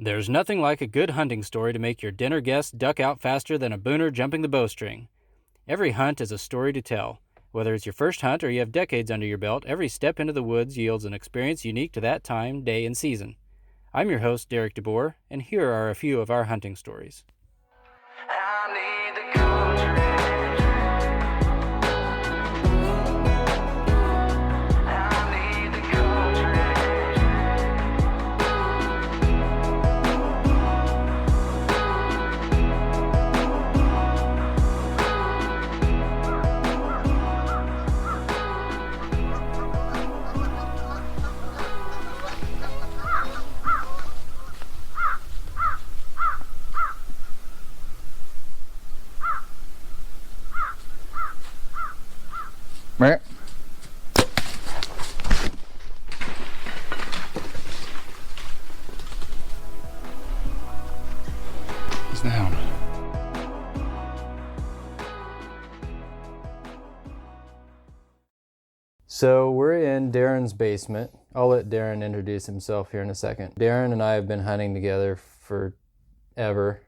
There's nothing like a good hunting story to make your dinner guests duck out faster than a booner jumping the bowstring. Every hunt is a story to tell. Whether it's your first hunt or you have decades under your belt, every step into the woods yields an experience unique to that time, day, and season. I'm your host, Derek DeBoer, and here are a few of our hunting stories. I need the country. I need the country. Meh. He's down. So we're in Darron's basement. I'll let Darron introduce himself here in a second. Darron and I have been hunting together forever.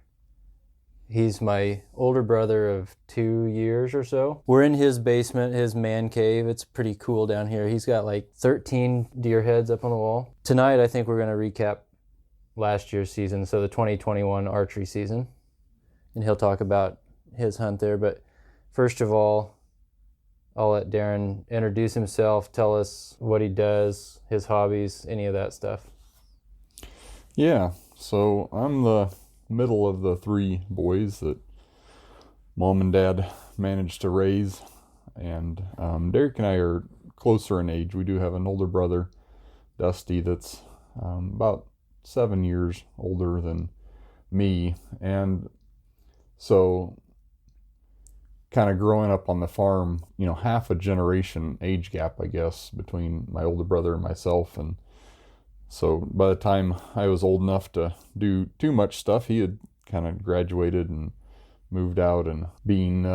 He's my older brother of 2 years or so. We're in his basement, his man cave. It's pretty cool down here. He's got like 13 deer heads up on the wall. Tonight, I think we're going to recap last year's season, so the 2021 archery season. And he'll talk about his hunt there. But first of all, I'll let Darron introduce himself, tell us what he does, his hobbies, any of that stuff. Yeah, so I'm the middle of the three boys that mom and dad managed to raise, and Derek and I are closer in age. We do have an older brother, Dusty, that's about 7 years older than me, and so kind of growing up on the farm, you know, half a generation age gap, I guess, between my older brother and myself. And so by the time I was old enough to do too much stuff, he had kind of graduated and moved out and being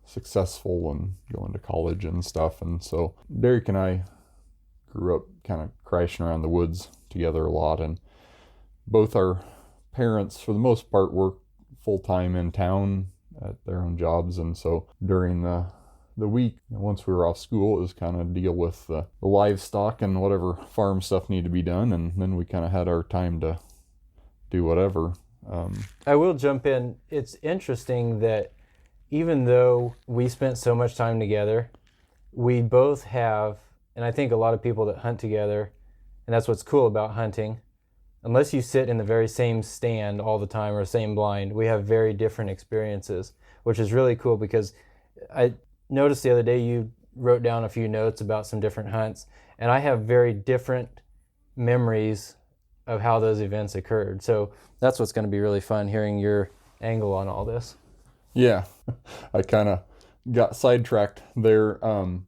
successful and going to college and stuff. And so Derek and I grew up kind of crashing around the woods together a lot. And both our parents, for the most part, work full-time in town at their own jobs. And so during the week, once we were off school, it was kind of deal with the livestock and whatever farm stuff needed to be done, and then we kind of had our time to do whatever. I will jump in. It's interesting that even though we spent so much time together, we both have, and I think a lot of people that hunt together, and that's what's cool about hunting, unless you sit in the very same stand all the time or same blind, we have very different experiences, which is really cool because I noticed the other day you wrote down a few notes about some different hunts, and I have very different memories of how those events occurred. So that's what's going to be really fun, hearing your angle on all this. Yeah, I kind of got sidetracked there,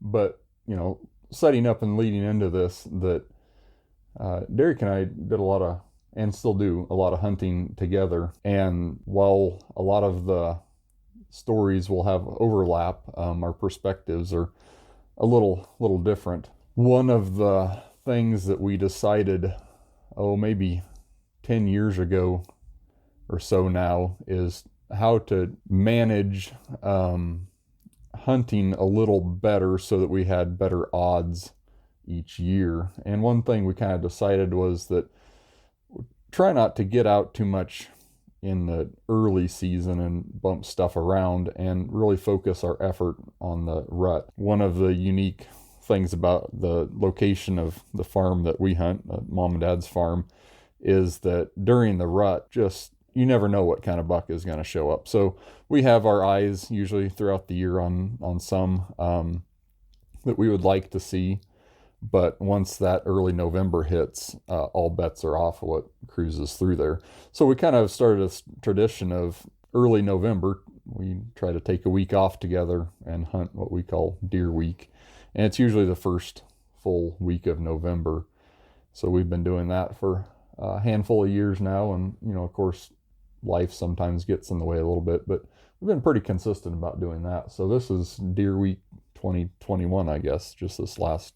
but, you know, setting up and leading into this, that Derek and I did a lot of, and still do, a lot of hunting together. And while a lot of the stories will have overlap, our perspectives are a little different. One of the things that we decided, maybe 10 years ago or so now, is how to manage hunting a little better so that we had better odds each year. And one thing we kind of decided was that try not to get out too much in the early season and bump stuff around, and really focus our effort on the rut. One of the unique things about the location of the farm that we hunt, mom and dad's farm, is that during the rut, just you never know what kind of buck is going to show up. So we have our eyes usually throughout the year on some that we would like to see. But once that early November hits, all bets are off of what cruises through there. So we kind of started a tradition of early November, we try to take a week off together and hunt what we call Deer Week. And it's usually the first full week of November. So we've been doing that for a handful of years now. And, you know, of course, life sometimes gets in the way a little bit, but we've been pretty consistent about doing that. So this is Deer Week 2021, I guess, just this last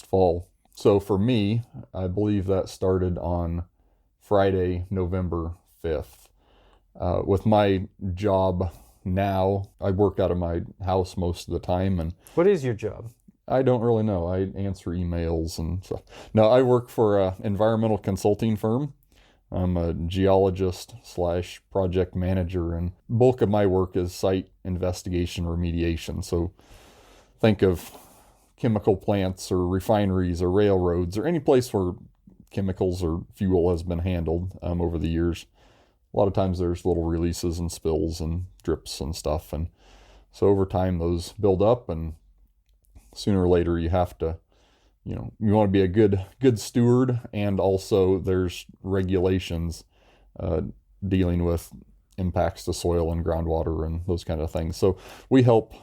fall. So for me, I believe that started on Friday, November 5th. With my job now, I work out of my house most of the time, and What is your job? I don't really know. I answer emails and stuff. No, I work for an environmental consulting firm. I'm a geologist / project manager, and bulk of my work is site investigation remediation. So think of chemical plants or refineries or railroads or any place where chemicals or fuel has been handled over the years. A lot of times there's little releases and spills and drips and stuff. And so over time those build up, and sooner or later you have to, you want to be a good steward, and also there's regulations dealing with impacts to soil and groundwater and those kind of things. So we help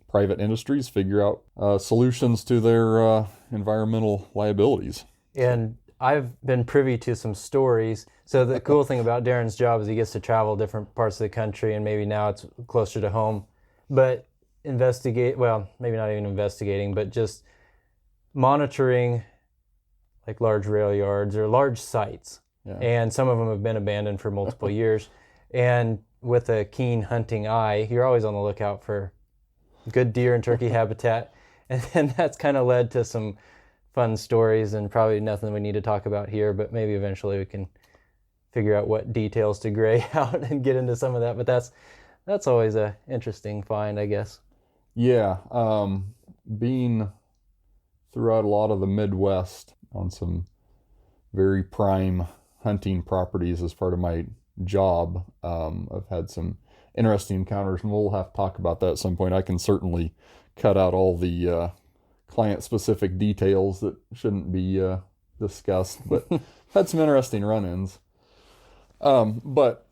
private industries figure out solutions to their environmental liabilities. And I've been privy to some stories. So the cool thing about Darron's job is he gets to travel different parts of the country, and maybe now it's closer to home. But maybe not even investigating, but just monitoring like large rail yards or large sites. Yeah. And some of them have been abandoned for multiple years. And with a keen hunting eye, you're always on the lookout for good deer and turkey habitat. And then that's kind of led to some fun stories, and probably nothing we need to talk about here, but maybe eventually we can figure out what details to gray out and get into some of that. But that's always a interesting find, I guess. Yeah, being throughout a lot of the Midwest on some very prime hunting properties as part of my job, I've had some interesting encounters, and we'll have to talk about that at some point. I can certainly cut out all the client-specific details that shouldn't be discussed, but had some interesting run-ins. But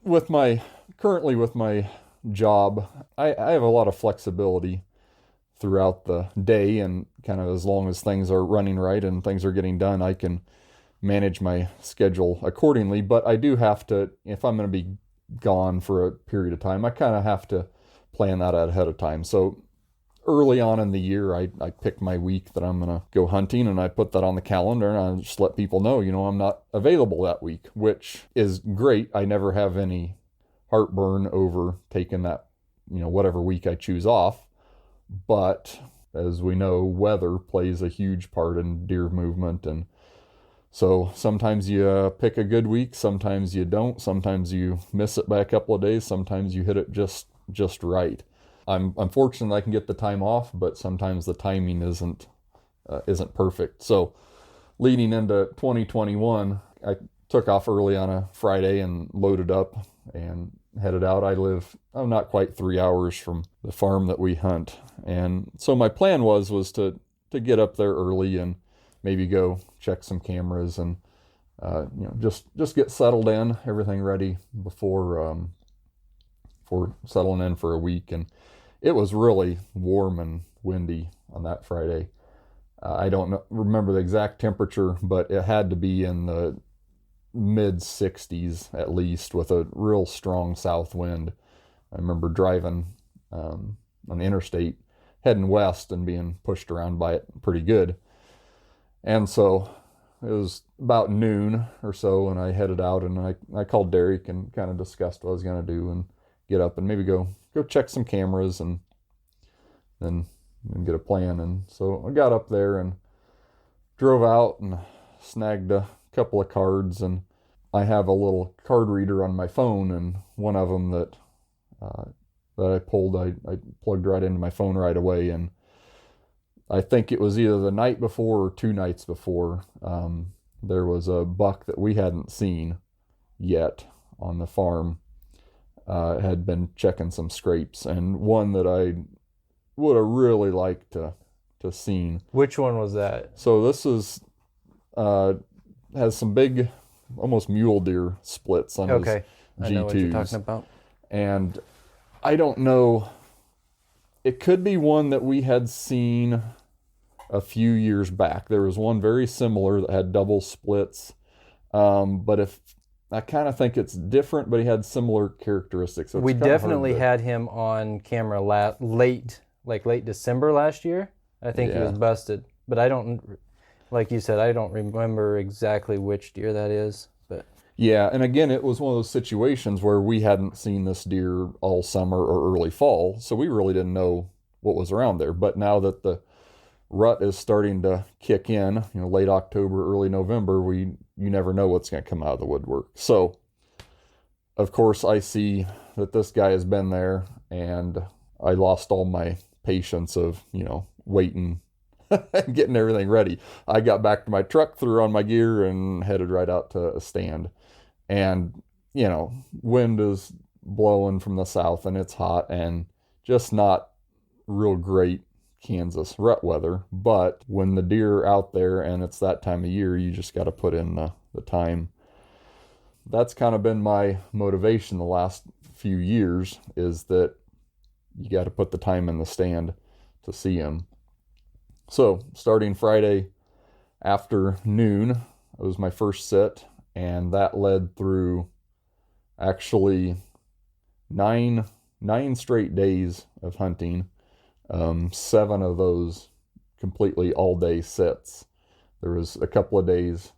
currently with my job, I have a lot of flexibility throughout the day, and kind of as long as things are running right and things are getting done, I can manage my schedule accordingly. But I do have to, if I'm going to be gone for a period of time, I kind of have to plan that out ahead of time. So early on in the year, I pick my week that I'm going to go hunting, and I put that on the calendar, and I just let people know, I'm not available that week, which is great. I never have any heartburn over taking that, whatever week I choose off. But as we know, weather plays a huge part in deer movement, and so sometimes you pick a good week, sometimes you don't, sometimes you miss it by a couple of days, sometimes you hit it just right. I'm fortunate I can get the time off, but sometimes the timing isn't perfect. So leading into 2021, I took off early on a Friday and loaded up and headed out. I live not quite 3 hours from the farm that we hunt, and so my plan was to get up there early and maybe go check some cameras and just get settled in, everything ready before settling in for a week. And it was really warm and windy on that Friday. I don't remember the exact temperature, but it had to be in the mid 60s at least, with a real strong south wind. I remember driving on the interstate heading west and being pushed around by it pretty good. And so it was about noon or so, and I headed out, and I called Derek and kind of discussed what I was going to do and get up and maybe go check some cameras and then get a plan. And so I got up there and drove out and snagged a couple of cards, and I have a little card reader on my phone, and one of them that I pulled, I plugged right into my phone right away. And I think it was either the night before or 2 nights before, there was a buck that we hadn't seen yet on the farm, had been checking some scrapes, and one that I would have really liked to seen. Which one was that? So this is has some big, almost mule deer splits on his G2s. I know what you're talking about. And I don't know, it could be one that we had seen a few years back. There was one very similar that had double splits, but if I kind of think it's different, but he had similar characteristics. So we definitely had him on camera late December last year. I think he was busted, but I don't Like you said, I don't remember exactly which deer that is, but Yeah, and again, it was one of those situations where we hadn't seen this deer all summer or early fall, so we really didn't know what was around there. But now that the rut is starting to kick in, late October, early November, you never know what's going to come out of the woodwork. So, of course, I see that this guy has been there, and I lost all my patience of, waiting and getting everything ready. I got back to my truck, threw on my gear, and headed right out to a stand. And, wind is blowing from the south, and it's hot, and just not real great Kansas rut weather. But when the deer are out there and it's that time of year, you just got to put in the time. That's kind of been my motivation the last few years, is that you got to put the time in the stand to see him. So starting Friday afternoon, it was my first sit, and that led through actually nine straight days of hunting. 7 of those completely all day sits. There was a couple of days,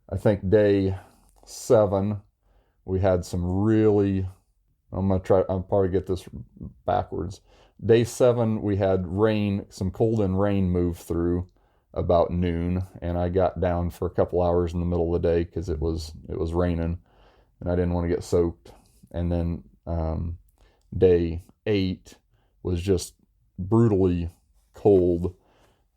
I think day 7, we had some really, I'll probably get this backwards. Day 7, we had rain, some cold and rain move through about noon, and I got down for a couple hours in the middle of the day because it was raining, and I didn't want to get soaked. And then day 8 was just brutally cold.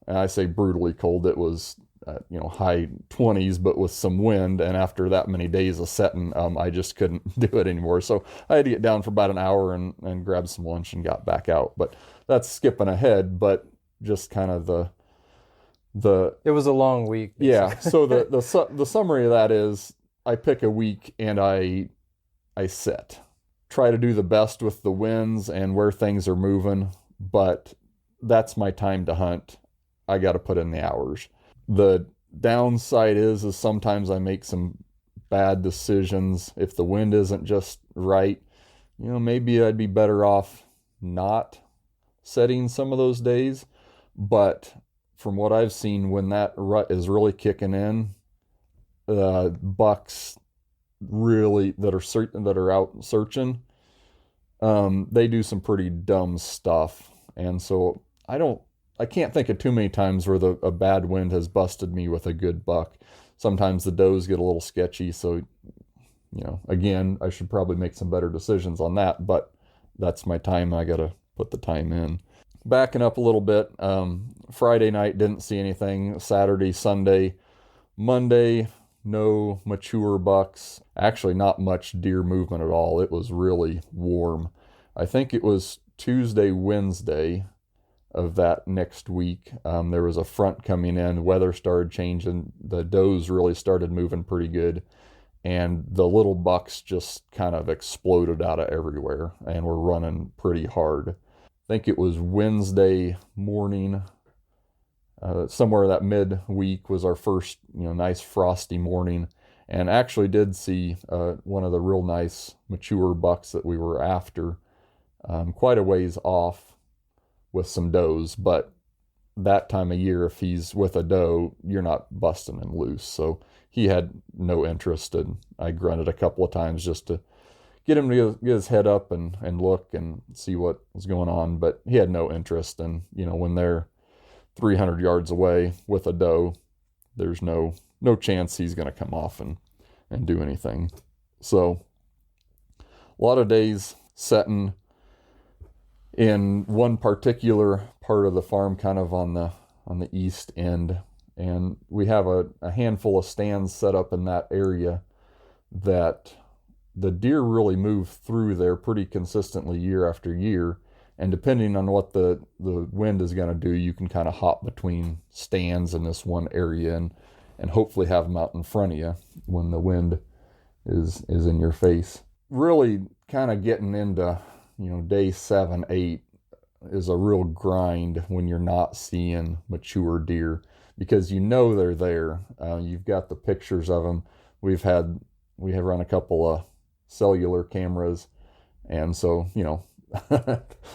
And I say brutally cold, it was high 20s, but with some wind. And after that many days of setting, I just couldn't do it anymore. So I had to get down for about an hour and grab some lunch and got back out. But that's skipping ahead, but just kind of it was a long week. Basically. Yeah. So the summary of that is, I pick a week and I sit. Try to do the best with the winds and where things are moving, but that's my time to hunt. I got to put in the hours. The downside is sometimes I make some bad decisions. If the wind isn't just right, maybe I'd be better off not setting some of those days. But from what I've seen, when that rut is really kicking in, bucks really that are out searching, they do some pretty dumb stuff. And so I can't think of too many times where a bad wind has busted me with a good buck. Sometimes the does get a little sketchy, so again, I should probably make some better decisions on that, but that's my time. I gotta put the time in. Backing up a little bit, Friday night didn't see anything. Saturday, Sunday, Monday, no mature bucks. Actually, not much deer movement at all. It was really warm. I think it was Tuesday, Wednesday of that next week. There was a front coming in. Weather started changing. The does really started moving pretty good. And the little bucks just kind of exploded out of everywhere and were running pretty hard. I think it was Wednesday morning. Somewhere that midweek was our first, nice frosty morning, and actually did see one of the real nice mature bucks that we were after, quite a ways off with some does. But that time of year, if he's with a doe, you're not busting him loose. So he had no interest, and I grunted a couple of times just to get him to get his head up and look and see what was going on. But he had no interest, and when they're 300 yards away with a doe, there's no chance he's going to come off and do anything. So a lot of days setting in one particular part of the farm, kind of on the east end, and we have a handful of stands set up in that area that the deer really move through there pretty consistently year after year. And depending on what the wind is going to do, you can kind of hop between stands in this one area and hopefully have them out in front of you when the wind is in your face. Really kind of getting into, day 7, 8 is a real grind when you're not seeing mature deer, because they're there. You've got the pictures of them. We have run a couple of cellular cameras, and so,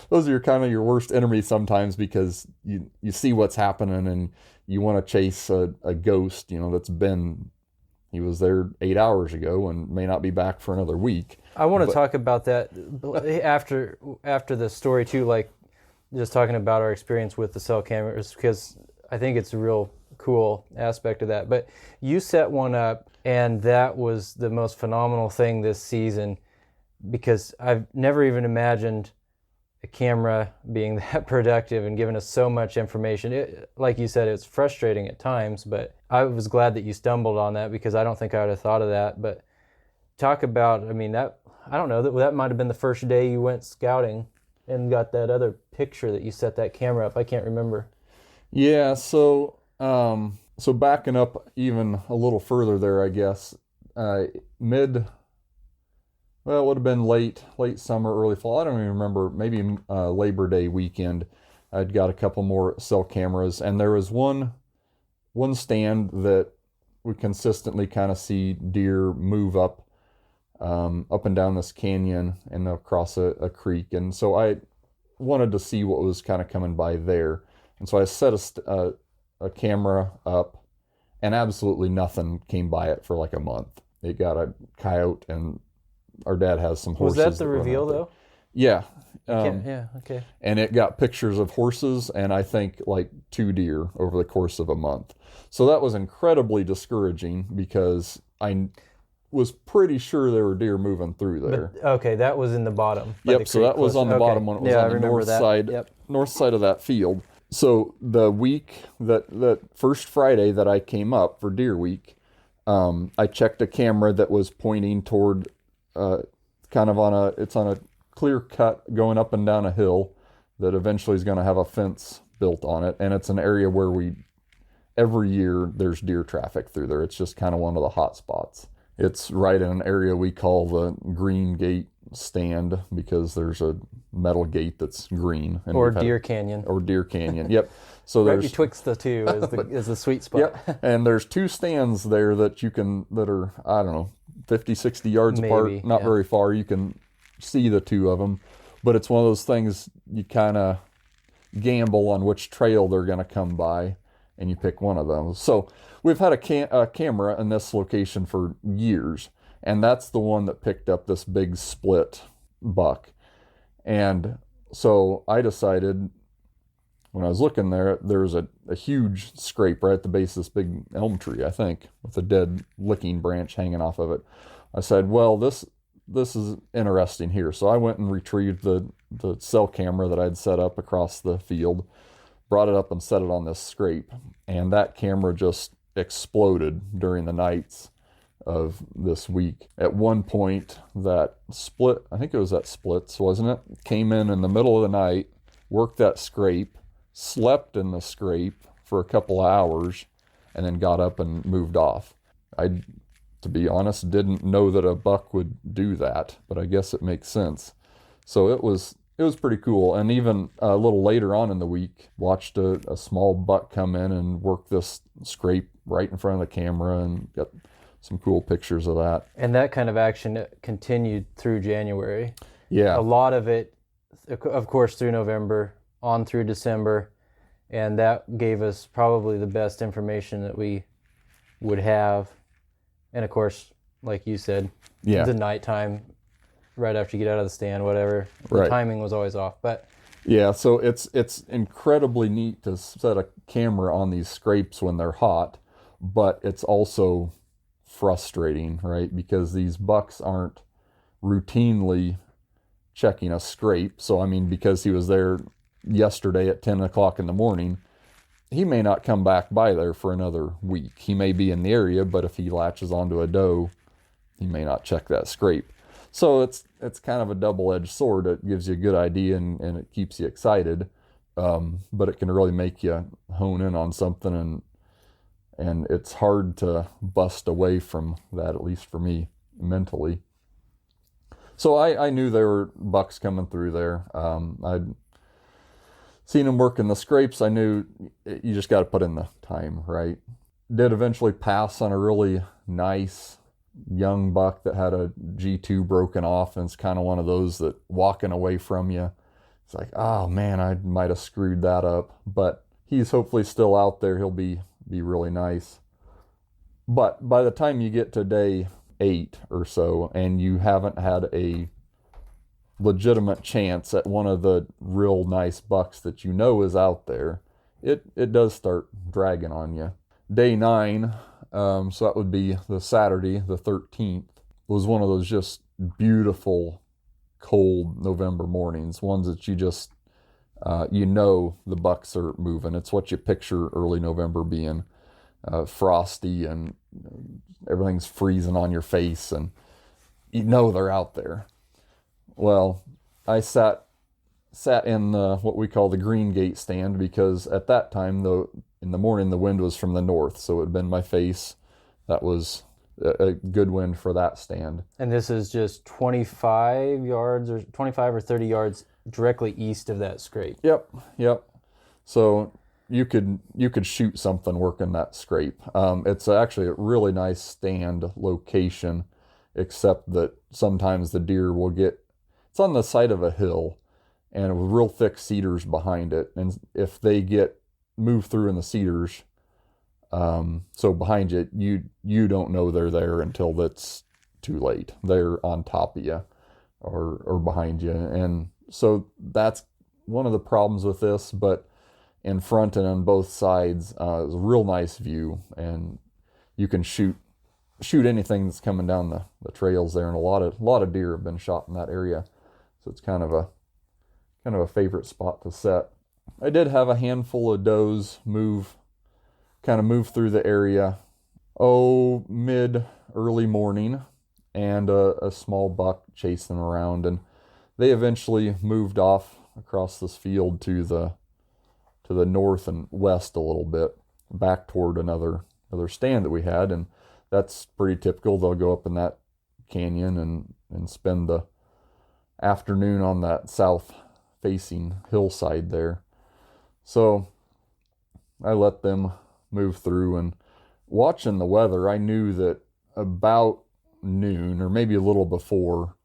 those are your kind of your worst enemies sometimes, because you see what's happening and you want to chase a ghost, he was there 8 hours ago and may not be back for another week. I want to talk about that after the story too, like just talking about our experience with the cell cameras, because I think it's a real cool aspect of that. But you set one up, and that was the most phenomenal thing this season, because I've never even imagined a camera being that productive and giving us so much information. Like you said, it's frustrating at times, but I was glad that you stumbled on that, because I don't think I would have thought of that. But talk about, I don't know, that might have been the first day you went scouting and got that other picture that you set that camera up. I can't remember. Yeah, so backing up even a little further there, I guess, well, it would have been late summer, early fall. I don't even remember, maybe Labor Day weekend. I'd got a couple more cell cameras, and there was one stand that we consistently kind of see deer move up and down this canyon and across a creek. And so I wanted to see what was kind of coming by there. And so I set a camera up, and absolutely nothing came by it for like a month. It got a coyote, and our dad has some horses. Was that the reveal though? Yeah. Yeah, okay. And it got pictures of horses and I think like 2 deer over the course of a month. So that was incredibly discouraging, because I was pretty sure there were deer moving through there. But, okay, that was in the bottom. Yep, so that was on the bottom when it was on the north side of that field. So the week that first Friday that I came up for deer week, I checked a camera that was pointing toward kind of it's on a clear cut going up and down a hill that eventually is going to have a fence built on it. And it's an area where every year there's deer traffic through there. It's just kind of one of the hot spots. It's right in an area we call the Green Gate Stand, because there's a metal gate that's green. And or Deer Canyon. Or Deer Canyon, yep. So right betwixt the two is the sweet spot. Yep. And there's 2 stands there that are, I don't know, 50, 60 yards apart, not very far. You can see the 2 of them, but it's one of those things you kind of gamble on which trail they're going to come by, and you pick one of them. So we've had a camera in this location for years, and that's the one that picked up this big split buck. And so I decided, when I was looking there was a huge scrape right at the base of this big elm tree, I think, with a dead licking branch hanging off of it. I said, well, this is interesting here. So I went and retrieved the cell camera that I'd set up across the field, brought it up and set it on this scrape. And that camera just exploded during the nights of this week. At one point, that split, I think it was that splits, wasn't it? Came in the middle of the night, worked that scrape, slept in the scrape for a couple of hours, and then got up and moved off. I, to be honest, didn't know that a buck would do that, but I guess it makes sense. So it was pretty cool. And even a little later on in the week, watched a small buck come in and work this scrape right in front of the camera, and got some cool pictures of that. And that kind of action continued through January. Yeah. A lot of it, of course, through November, on through December, and that gave us probably the best information that we would have. And of course, like you said, the nighttime, right after you get out of the stand, whatever, the timing was always off. But yeah, so it's incredibly neat to set a camera on these scrapes when they're hot, but it's also frustrating, right? Because these bucks aren't routinely checking a scrape. So, I mean, because he was there yesterday at 10 o'clock in the morning, he may not come back by there for another week. He may be in the area, but if he latches onto a doe, he may not check that scrape. So it's kind of a double-edged sword. It gives you a good idea and it keeps you excited, but it can really make you hone in on something, and it's hard to bust away from that, at least for me, mentally. So I knew there were bucks coming through there. I'd seen him working the scrapes. I knew you just got to put in the time, right? Did eventually pass on a really nice young buck that had a G2 broken off, and it's kind of one of those that walking away from you, it's like, oh man, I might have screwed that up. But he's hopefully still out there. He'll be really nice. But by the time you get to day 8 or so, and you haven't had a legitimate chance at one of the real nice bucks that you know is out there, it does start dragging on you. Day 9, so that would be the Saturday, the 13th, was one of those just beautiful, cold November mornings, ones that you just, you know the bucks are moving. It's what you picture early November being, frosty and everything's freezing on your face, and you know they're out there. Well, I sat in what we call the green gate stand, because at that time, though, in the morning, the wind was from the north, so it had been my face. That was a good wind for that stand. And this is just 25 yards or 25 or 30 yards directly east of that scrape. Yep. So you could shoot something working that scrape. It's actually a really nice stand location, except that sometimes the deer will it's on the side of a hill, and with real thick cedars behind it. And if they move through in the cedars, so behind you don't know they're there until it's too late. They're on top of you or behind you. And so that's one of the problems with this, but in front and on both sides, is a real nice view, and you can shoot anything that's coming down the trails there. And a lot of deer have been shot in that area. So it's kind of a favorite spot to set. I did have a handful of does move through the area, early morning, and a small buck chasing around, and they eventually moved off across this field to the north and west a little bit, back toward another stand that we had, and that's pretty typical. They'll go up in that canyon and spend the afternoon on that south facing hillside there. So I let them move through, and watching the weather, I knew that about noon or maybe a little before,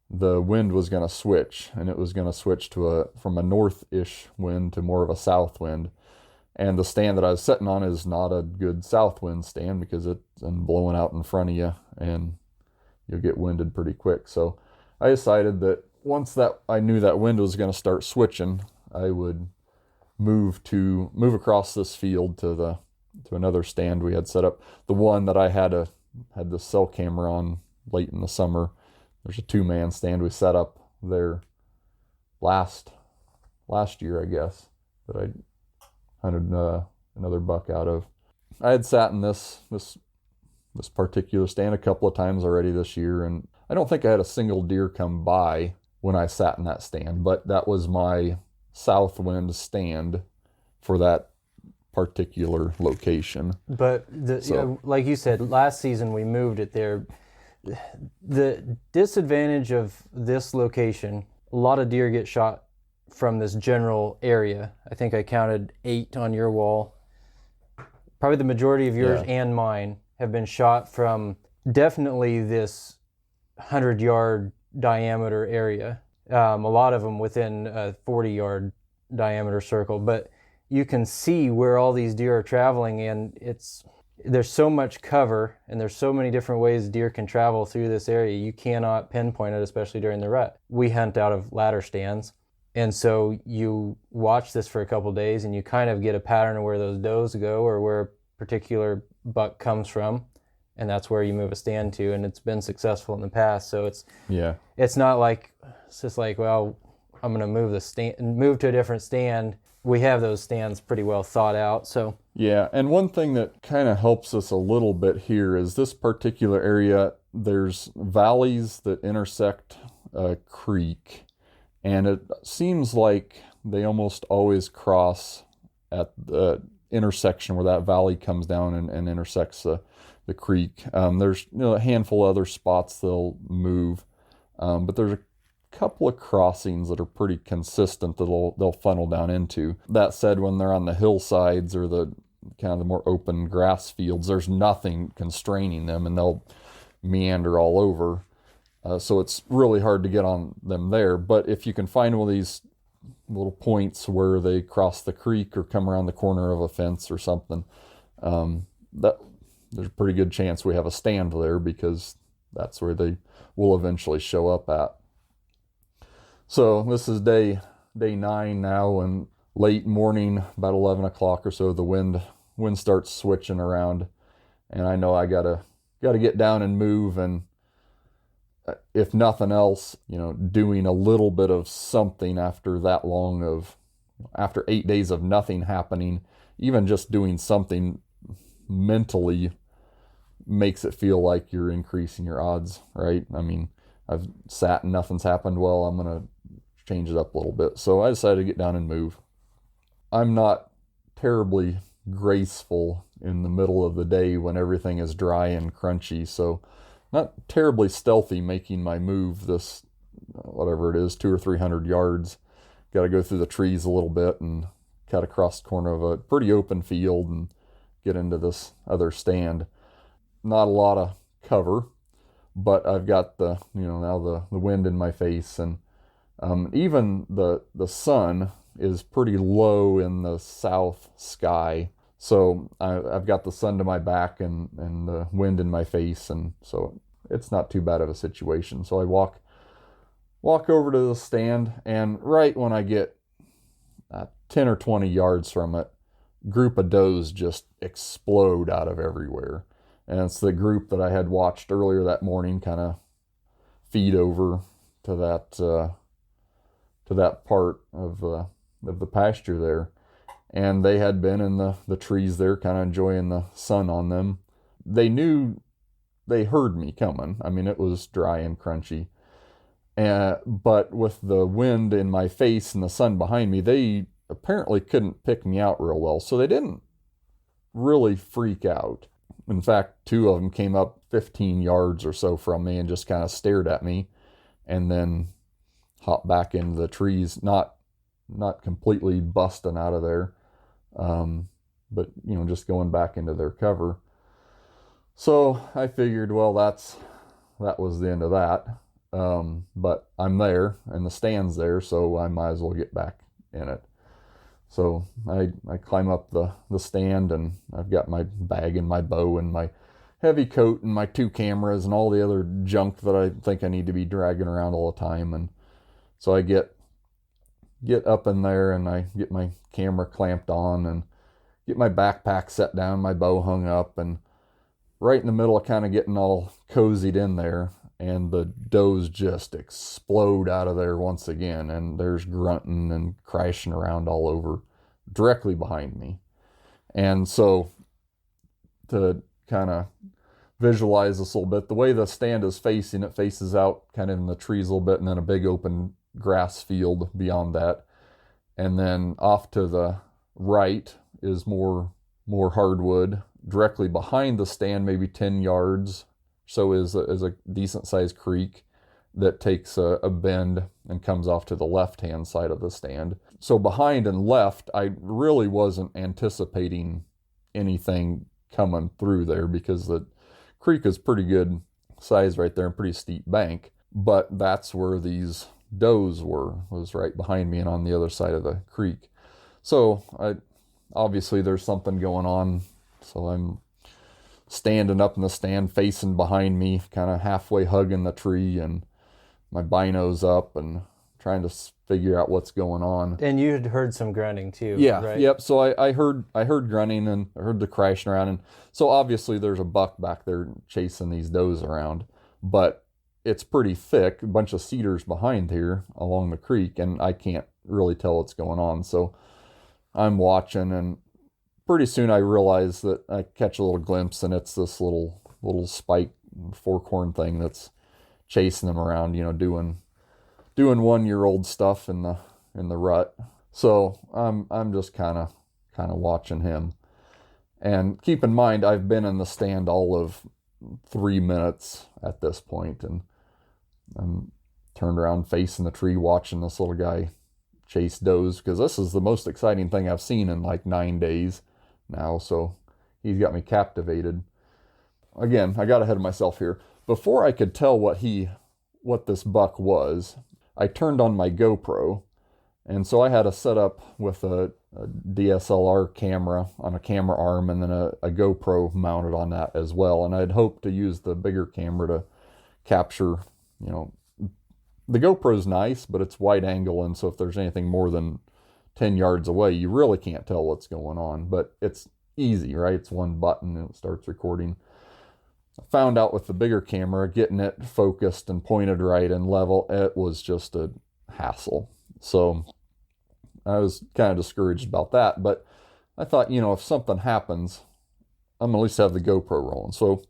the wind was going to switch, and it was going to switch from a north-ish wind to more of a south wind. And the stand that I was sitting on is not a good south wind stand, because it's blowing out in front of you and you'll get winded pretty quick. So I decided that once that I knew that wind was going to start switching, I would move across this field to another stand we had set up. The one that I had the cell camera on late in the summer. There's a 2-man stand we set up there last year, I guess, that I hunted another buck out of. I had sat in this particular stand a couple of times already this year, and I don't think I had a single deer come by when I sat in that stand, but that was my south wind stand for that particular location. But like you said, last season we moved it there. The disadvantage of this location, a lot of deer get shot from this general area. I think I counted 8 on your wall. Probably the majority of yours and mine have been shot from definitely this 100-yard diameter area. A lot of them within a 40-yard diameter circle. But you can see where all these deer are traveling, and there's so much cover, and there's so many different ways deer can travel through this area. You cannot pinpoint it, especially during the rut. We hunt out of ladder stands, and so you watch this for a couple days, and you kind of get a pattern of where those does go or where a particular buck comes from, and that's where you move a stand to, and it's been successful in the past. So it's not like it's just like, well, I'm going to move to a different stand. We have those stands pretty well thought out. So yeah, and one thing that kind of helps us a little bit here is this particular area, there's valleys that intersect a creek, and it seems like they almost always cross at the intersection where that valley comes down and intersects the creek. There's a handful of other spots they'll move, but there's a couple of crossings that are pretty consistent that they'll funnel down into. That said, when they're on the hillsides or the kind of the more open grass fields, there's nothing constraining them, and they'll meander all over. So it's really hard to get on them there. But if you can find one of these little points where they cross the creek or come around the corner of a fence or something, that there's a pretty good chance we have a stand there, because that's where they will eventually show up at. So this is day 9 now, and late morning, about 11 o'clock or so, the wind starts switching around, and I know I gotta get down and move, and if nothing else, doing a little bit of something after 8 days of nothing happening, even just doing something mentally makes it feel like you're increasing your odds, right? I mean, I've sat and nothing's happened. Well, I'm going to change it up a little bit. So I decided to get down and move. I'm not terribly graceful in the middle of the day when everything is dry and crunchy. So not terribly stealthy making my move this, whatever it is, 200 or 300 yards. Got to go through the trees a little bit and cut across the corner of a pretty open field and get into this other stand. Not a lot of cover, but I've got the wind in my face, and even the sun is pretty low in the south sky. So I've got the sun to my back and the wind in my face, and so it's not too bad of a situation. So I walk over to the stand, and right when I get 10 or 20 yards from it, group of does just explode out of everywhere. And it's the group that I had watched earlier that morning kind of feed over to that part of the pasture there. And they had been in the trees there, kind of enjoying the sun on them. They heard me coming. I mean, it was dry and crunchy. But with the wind in my face and the sun behind me, they apparently couldn't pick me out real well. So they didn't really freak out. In fact, 2 of them came up 15 yards or so from me and just kind of stared at me, and then hopped back into the trees, not completely busting out of there, but just going back into their cover. So I figured, well, that was the end of that. But I'm there and the stand's there, so I might as well get back in it. So I climb up the stand, and I've got my bag and my bow and my heavy coat and my 2 cameras and all the other junk that I think I need to be dragging around all the time. And so I get up in there, and I get my camera clamped on and get my backpack set down, my bow hung up, and right in the middle of kind of getting all cozied in there, and the does just explode out of there once again, and there's grunting and crashing around all over directly behind me. And so to kind of visualize this a little bit, the way the stand is facing, it faces out kind of in the trees a little bit, and then a big open grass field beyond that. And then off to the right is more hardwood. Directly behind the stand, maybe 10 yards so is a decent sized creek that takes a bend and comes off to the left-hand side of the stand. So behind and left, I really wasn't anticipating anything coming through there, because the creek is pretty good size right there and pretty steep bank. But that's where these does was right behind me and on the other side of the creek. So obviously there's something going on. So I'm standing up in the stand facing behind me, kind of halfway hugging the tree, and my bino's up and trying to figure out what's going on. And you had heard some grunting too, yeah, right? Yep. So I heard grunting, and I heard the crashing around, and so obviously there's a buck back there chasing these does around, but it's pretty thick, a bunch of cedars behind here along the creek, and I can't really tell what's going on. So I'm watching, and pretty soon I realize that I catch a little glimpse, and it's this little spike forkhorn thing that's chasing them around, doing 1-year-old stuff in the rut. So I'm just kind of watching him. And keep in mind, I've been in the stand all of 3 minutes at this point, and I'm turned around facing the tree watching this little guy chase does, because this is the most exciting thing I've seen in like 9 days now. So he's got me captivated. again, I got ahead of myself here. Before I could tell what this buck was, I turned on my GoPro. And so I had a setup with a DSLR camera on a camera arm and then a GoPro mounted on that as well. And I'd hoped to use the bigger camera to capture, the GoPro's nice, but it's wide angle. And so if there's anything more than 10 yards away, you really can't tell what's going on. But it's easy, right? It's one button and it starts recording. I found out with the bigger camera, getting it focused and pointed right and level, it was just a hassle. So I was kind of discouraged about that, but I thought, if something happens, I'm gonna at least have the GoPro rolling. So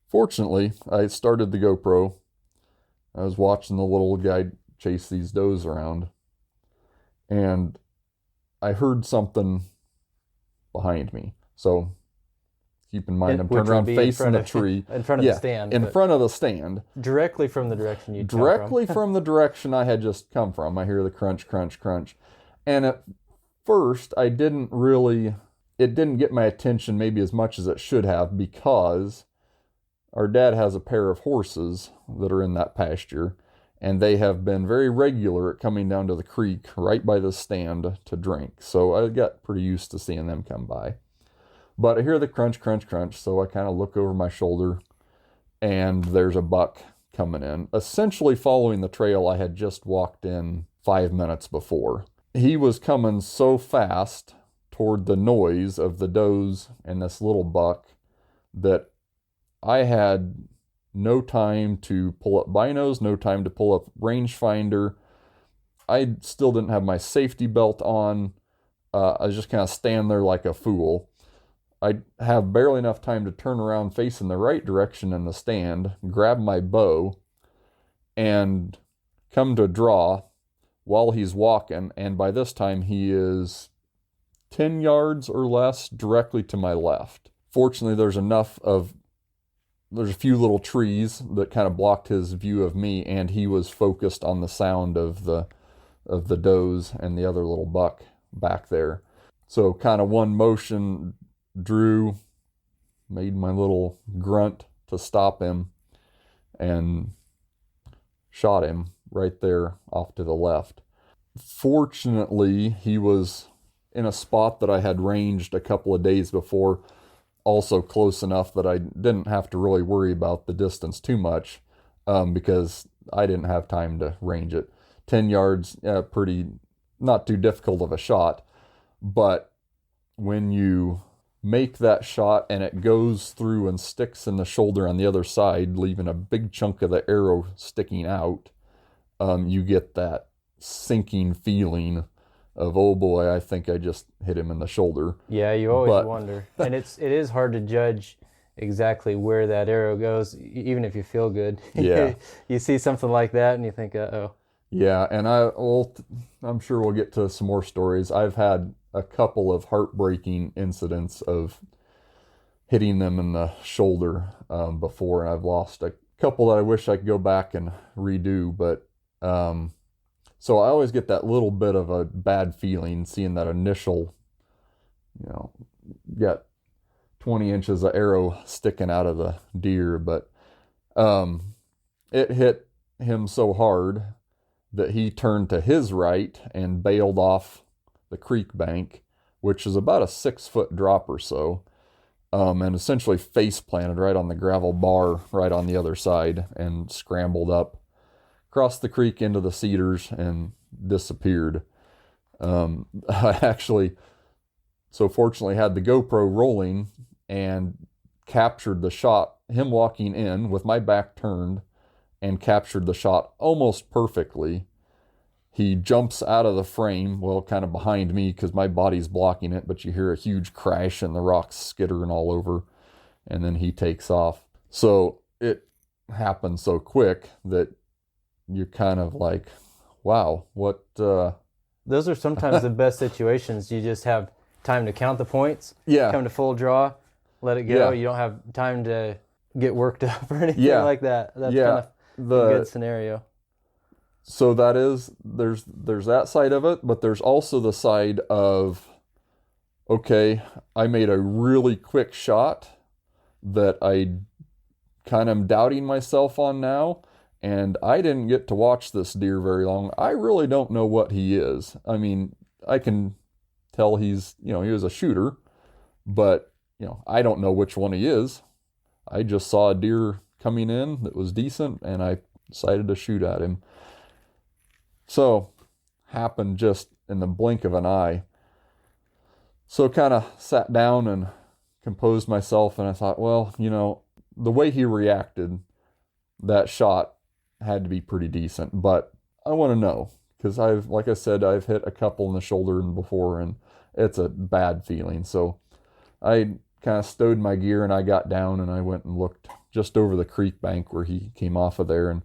fortunately, I started the GoPro. I was watching the little guy chase these does around, and I heard something behind me. So keep in mind, I'm turned around facing the tree. In front of the stand. In front of the stand. Directly from the direction you come Directly from the direction I had just come from. I hear the crunch, crunch, crunch. And at first, it didn't get my attention maybe as much as it should have, because our dad has a pair of horses that are in that pasture, and they have been very regular at coming down to the creek right by the stand to drink. So I got pretty used to seeing them come by. But I hear the crunch, crunch, crunch, so I kind of look over my shoulder, and there's a buck coming in, essentially following the trail I had just walked in 5 minutes before. He was coming so fast toward the noise of the does and this little buck that I had no time to pull up binos, no time to pull up rangefinder. I still didn't have my safety belt on. I was just kind of standing there like a fool. I have barely enough time to turn around facing the right direction in the stand, grab my bow, and come to draw while he's walking. And by this time, he is 10 yards or less directly to my left. Fortunately, there's a few little trees that kind of blocked his view of me, and he was focused on the sound of the does and the other little buck back there. So kind of one motion, drew, made my little grunt to stop him, and shot him right there off to the left. Fortunately, he was in a spot that I had ranged a couple of days before, also close enough that I didn't have to really worry about the distance too much, because I didn't have time to range it. 10 yards, pretty, not too difficult of a shot, but when you make that shot and it goes through and sticks in the shoulder on the other side, leaving a big chunk of the arrow sticking out, you get that sinking feeling of, oh boy, I think I just hit him in the shoulder. Yeah, you always wonder. And it is hard to judge exactly where that arrow goes, even if you feel good. Yeah. You see something like that and you think, uh-oh. Yeah, and I'm sure we'll get to some more stories. I've had a couple of heartbreaking incidents of hitting them in the shoulder before, and I've lost a couple that I wish I could go back and redo, but so I always get that little bit of a bad feeling seeing that initial, got 20 inches of arrow sticking out of the deer, but it hit him so hard that he turned to his right and bailed off the creek bank, which is about a 6-foot drop or so, and essentially face planted right on the gravel bar right on the other side, and scrambled up, crossed the creek into the cedars, and disappeared. I actually, so fortunately, had the GoPro rolling and captured the shot, him walking in with my back turned, and captured the shot almost perfectly. He jumps out of the frame, well, kind of behind me because my body's blocking it, but you hear a huge crash and the rocks skittering all over, and then he takes off. So it happened so quick that you're kind of like, wow, what... Those are sometimes the best situations. You just have time to count the points, Yeah. come to full draw, let it go. Yeah. You don't have time to get worked up or anything Yeah. like that. That's Yeah. kind of a good scenario. So that is, there's that side of it, but there's also the side of, okay, I made a really quick shot that I kind of doubting myself on now. And I didn't get to watch this deer very long. I really don't know what he is. I mean, I can tell he's, he was a shooter, but, I don't know which one he is. I just saw a deer coming in that was decent, and I decided to shoot at him. So, happened just in the blink of an eye. So kind of sat down and composed myself, and I thought, well, the way he reacted, that shot had to be pretty decent, but I want to know, because like I said, I've hit a couple in the shoulder before, and it's a bad feeling. So I kind of stowed my gear, and I got down, and I went and looked just over the creek bank where he came off of there, and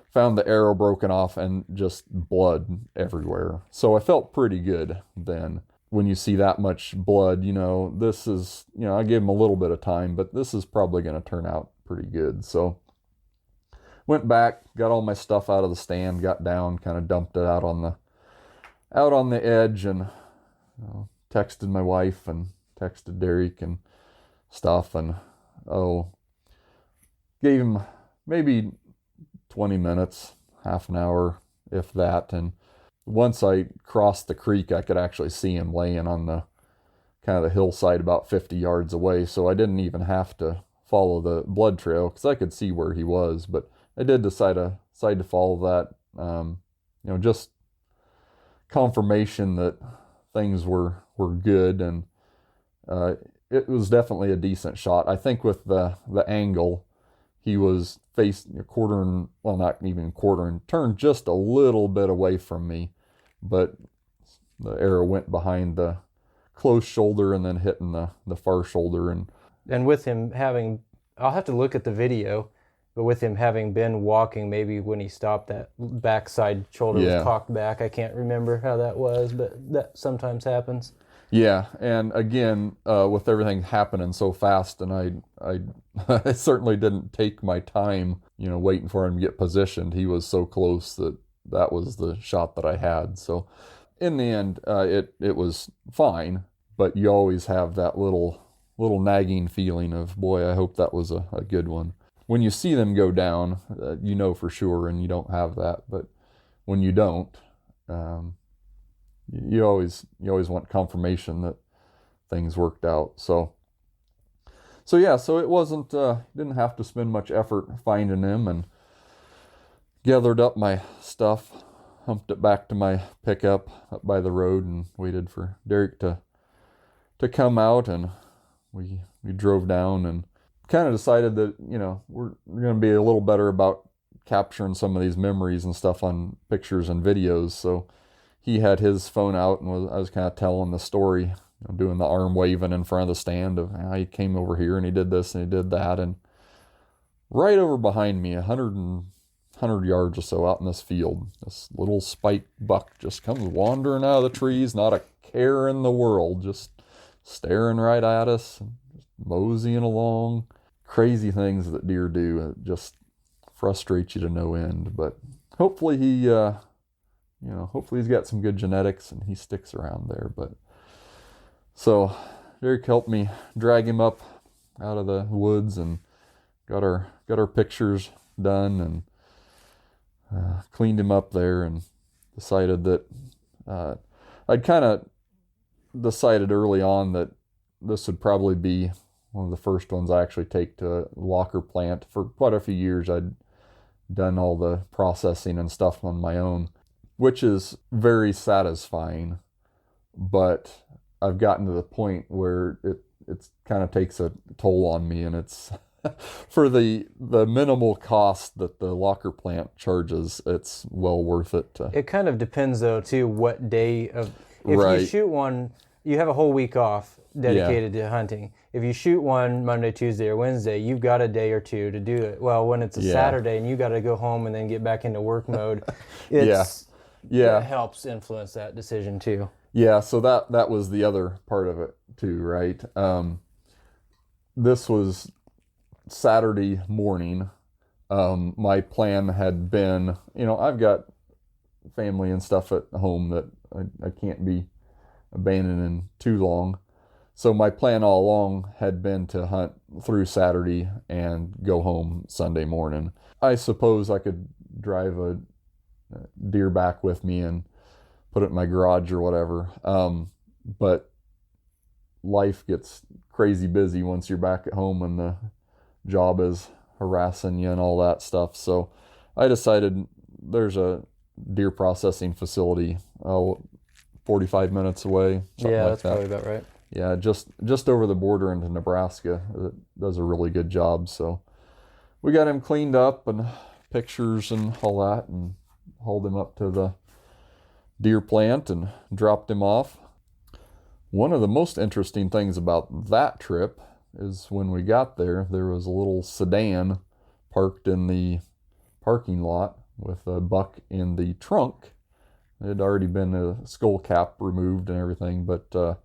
found the arrow broken off and just blood everywhere. So I felt pretty good then. When you see that much blood, this is, I gave him a little bit of time, but this is probably going to turn out pretty good. So went back, got all my stuff out of the stand, got down, kind of dumped it out on the edge, and texted my wife and texted Derek and stuff, and gave him maybe 20 minutes, half an hour, if that. And once I crossed the creek, I could actually see him laying on the kind of the hillside about 50 yards away. So I didn't even have to follow the blood trail, because I could see where he was. But I did decide to follow that, just confirmation that things were good, and it was definitely a decent shot. I think with the angle, he was not even quartering, turned just a little bit away from me, but the arrow went behind the close shoulder and then hitting the far shoulder. And with him having, I'll have to look at the video, but with him having been walking, maybe when he stopped, that backside shoulder was cocked back. I can't remember how that was, but that sometimes happens. Yeah, and again, with everything happening so fast, and I certainly didn't take my time, waiting for him to get positioned. He was so close that was the shot that I had. So in the end, it was fine, but you always have that little nagging feeling of, boy, I hope that was a good one. When you see them go down, for sure, and you don't have that. But when you don't, you always want confirmation that things worked out. So it wasn't, didn't have to spend much effort finding him, and gathered up my stuff, humped it back to my pickup up by the road, and waited for Derek to come out, and we drove down, and kind of decided that, we're going to be a little better about capturing some of these memories and stuff on pictures and videos. So he had his phone out, and I was kind of telling the story, doing the arm waving in front of the stand of how he came over here and he did this and he did that. And right over behind me, 100 yards or so out in this field, this little spike buck just comes wandering out of the trees, not a care in the world, just staring right at us, and just moseying along. Crazy things that deer do. It just frustrates you to no end. But hopefully hopefully he's got some good genetics and he sticks around there. But so Derek helped me drag him up out of the woods, and got our pictures done, and cleaned him up there, and decided that I'd kind of decided early on that this would probably be one of the first ones I actually take to a locker plant. For quite a few years, I'd done all the processing and stuff on my own, which is very satisfying, but I've gotten to the point where it kind of takes a toll on me, and it's for the minimal cost that the locker plant charges, it's well worth it. It kind of depends, though, too, what day of... If you shoot one, you have a whole week off dedicated to hunting. If you shoot one Monday, Tuesday, or Wednesday, you've got a day or two to do it. Well, when it's a Saturday and you got to go home and then get back into work mode, it helps influence that decision, too. Yeah, so that was the other part of it, too, right? This was Saturday morning. My plan had been, I've got family and stuff at home that I can't be abandoning too long. So my plan all along had been to hunt through Saturday and go home Sunday morning. I suppose I could drive a deer back with me and put it in my garage or whatever. But life gets crazy busy once you're back at home and the job is harassing you and all that stuff. So I decided there's a deer processing facility 45 minutes away. Yeah, that's probably about right. Yeah, just over the border into Nebraska. It does a really good job. So we got him cleaned up and pictures and all that, and hauled him up to the deer plant and dropped him off. One of the most interesting things about that trip is when we got there, there was a little sedan parked in the parking lot with a buck in the trunk. It had already been a skull cap removed and everything, but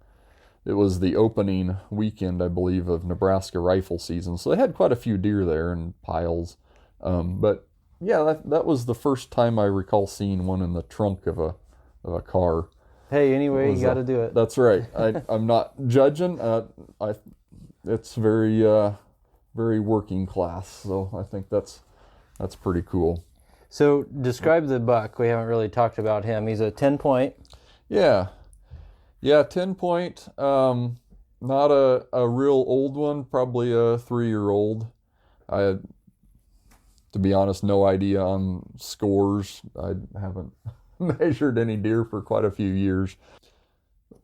it was the opening weekend, I believe, of Nebraska rifle season. So they had quite a few deer there in piles. But yeah, that was the first time I recall seeing one in the trunk of a car. Hey, anyway, you got to do it. That's right. I'm not judging. It's very very working class. So I think that's pretty cool. So describe the buck. We haven't really talked about him. He's a 10-point. Yeah, 10-point. Not a real old one, probably a 3-year-old. I had, to be honest, no idea on scores. I haven't measured any deer for quite a few years.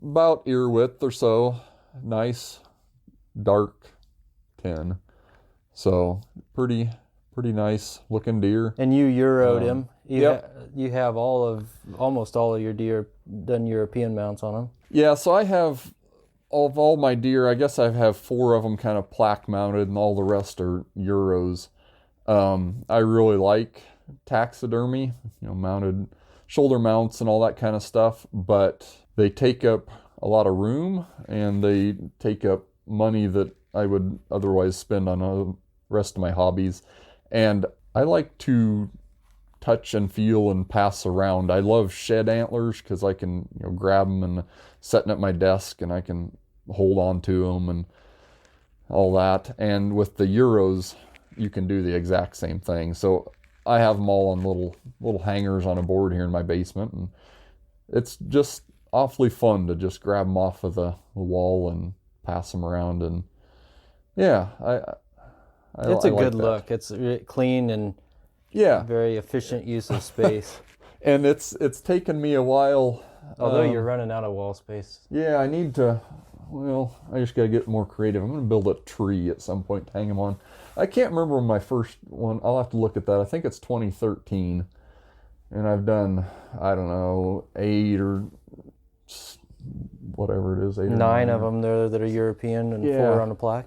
About ear width or so. Nice, dark 10. So pretty nice looking deer. And you Euroed him. Yep. You have almost all of your deer done European mounts on them. Yeah, so I have, of all my deer, I guess I have 4 of them kind of plaque mounted, and all the rest are Euros. I really like taxidermy, mounted shoulder mounts and all that kind of stuff, but they take up a lot of room and they take up money that I would otherwise spend on the rest of my hobbies. And I like to touch and feel and pass around. I love shed antlers because I can grab them and setting at my desk, and I can hold on to them and all that. And with the Euros, you can do the exact same thing. So I have them all on little hangers on a board here in my basement, and it's just awfully fun to just grab them off of the wall and pass them around. And yeah, It's a like good that. look. It's clean and very efficient use of space. And it's taken me a while. Although you're running out of wall space. Yeah, I need to. Well, I just gotta get more creative. I'm gonna build a tree at some point to hang them on. I can't remember my first one. I'll have to look at that. I think it's 2013, and I've done, I don't know, 8 or whatever it is, 8 or 9 of them there that are European and 4 on the plaque.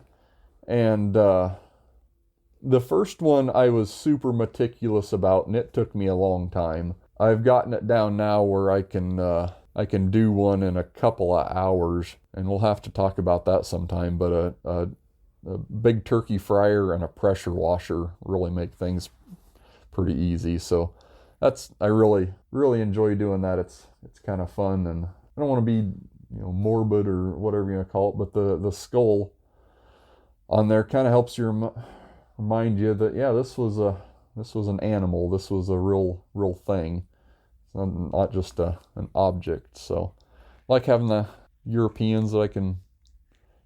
And the first one I was super meticulous about, and it took me a long time. I've gotten it down now where I can do one in a couple of hours, and we'll have to talk about that sometime. But a big turkey fryer and a pressure washer really make things pretty easy. So I really enjoy doing that. It's kind of fun, and I don't want to be morbid or whatever you want to call it, but the skull on there kind of helps you remind you that this was an animal. This was a real thing. It's not just an object. So I like having the Europeans that I can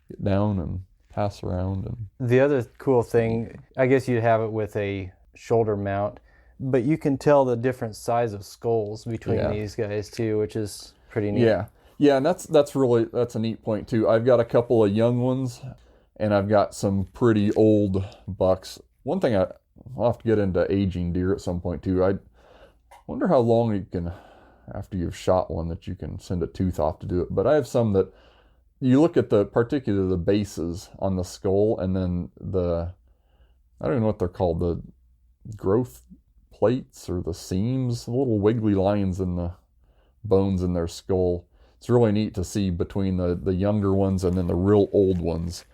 get down and pass around. And the other cool thing, I guess you'd have it with a shoulder mount, but you can tell the different size of skulls between these guys too, which is pretty neat. Yeah, and that's a neat point too. I've got a couple of young ones, and I've got some pretty old bucks. One thing I'll have to get into aging deer at some point too. I wonder how long you can, after you've shot one, that you can send a tooth off to do it. But I have some that you look at particularly the bases on the skull, and then I don't know what they're called, the growth plates or the seams, the little wiggly lines in the bones in their skull. It's really neat to see between the younger ones and then the real old ones,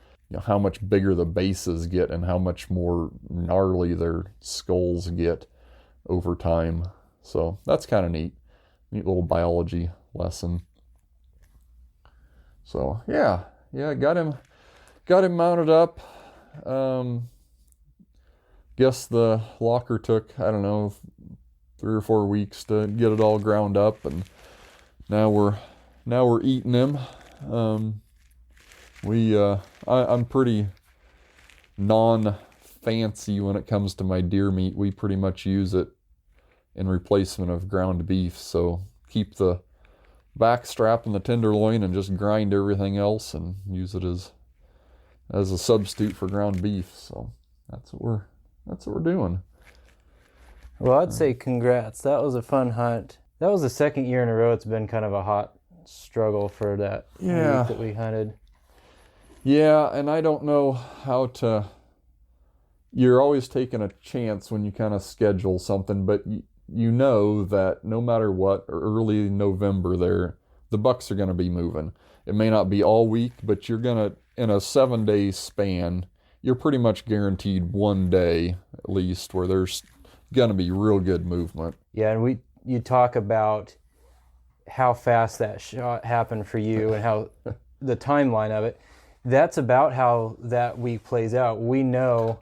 how much bigger the bases get and how much more gnarly their skulls get over time. So that's kind of neat little biology lesson. So yeah, got him mounted up. Guess the locker took, I don't know, 3 or 4 weeks to get it all ground up, and now we're eating him. I'm pretty non-fancy when it comes to my deer meat. We pretty much use it in replacement of ground beef, so keep the back strap and the tenderloin and just grind everything else and use it as a substitute for ground beef. So that's what we're doing. Well, I'd say congrats. That was a fun hunt. That was the second year in a row it's been kind of a hot struggle for that week that we hunted. Yeah, and I don't know how to... You're always taking a chance when you kind of schedule something, but you know that no matter what, early November the bucks are going to be moving. It may not be all week, but you're going to, in a 7-day span, you're pretty much guaranteed one day at least where there's going to be real good movement. Yeah, and you talk about how fast that shot happened for you and how the timeline of it. That's about how that week plays out. We know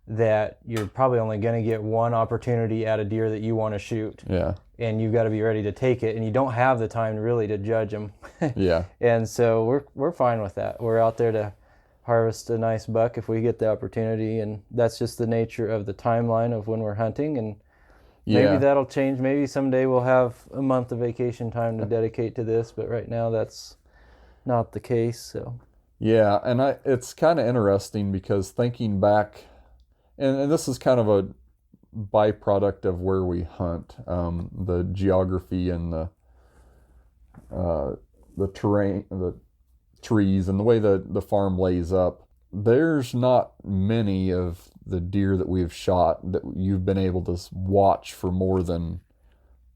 that you're probably only going to get one opportunity at a deer that you want to shoot. Yeah. And you've got to be ready to take it, and you don't have the time really to judge them. Yeah. And so we're fine with that. We're out there to harvest a nice buck if we get the opportunity, and that's just the nature of the timeline of when we're hunting. And maybe that'll change. Maybe someday we'll have a month of vacation time to dedicate to this, but right now that's not the case. So yeah, and it's kind of interesting because thinking back, and this is kind of a byproduct of where we hunt, the geography and the terrain, the trees, and the way the farm lays up. There's not many of the deer that we've shot that you've been able to watch for more than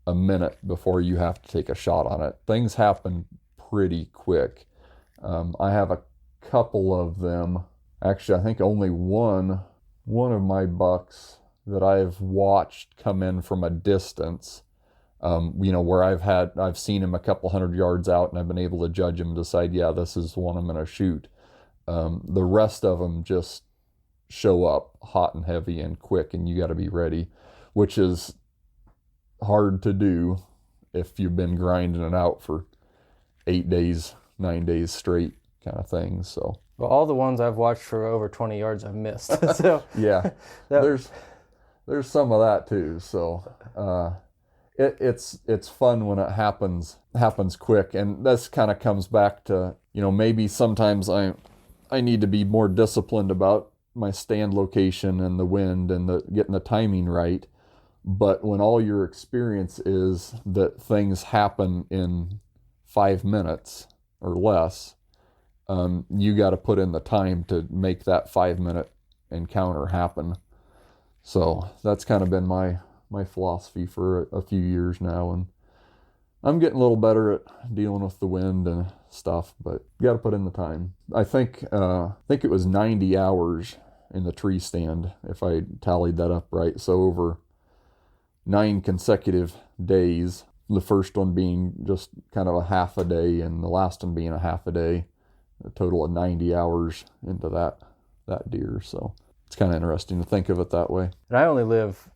a minute before you have to take a shot on it. Things happen pretty quick. I have a couple of them. Actually, I think only one of my bucks that I've watched come in from a distance, where I've seen him a couple 100 yards out and I've been able to judge him and decide, yeah, this is the one I'm going to shoot. The rest of them just show up hot and heavy and quick, and you got to be ready, which is hard to do if you've been grinding it out for 8 days, 9 days straight kind of thing. So, well, all the ones I've watched for over 20 yards I've missed. So yeah, there's some of that too. So it's fun when it happens quick, and this kind of comes back to, maybe sometimes I need to be more disciplined about my stand location and the wind and getting the timing right. But when all your experience is that things happen in 5 minutes or less, you got to put in the time to make that 5-minute encounter happen. So that's kind of been my philosophy for a few years now, and I'm getting a little better at dealing with the wind and stuff, but you got to put in the time. I think it was 90 hours in the tree stand, if I tallied that up right. So over 9 consecutive days, the first one being just kind of a half a day and the last one being a half a day, a total of 90 hours into that deer. So it's kind of interesting to think of it that way. And I only live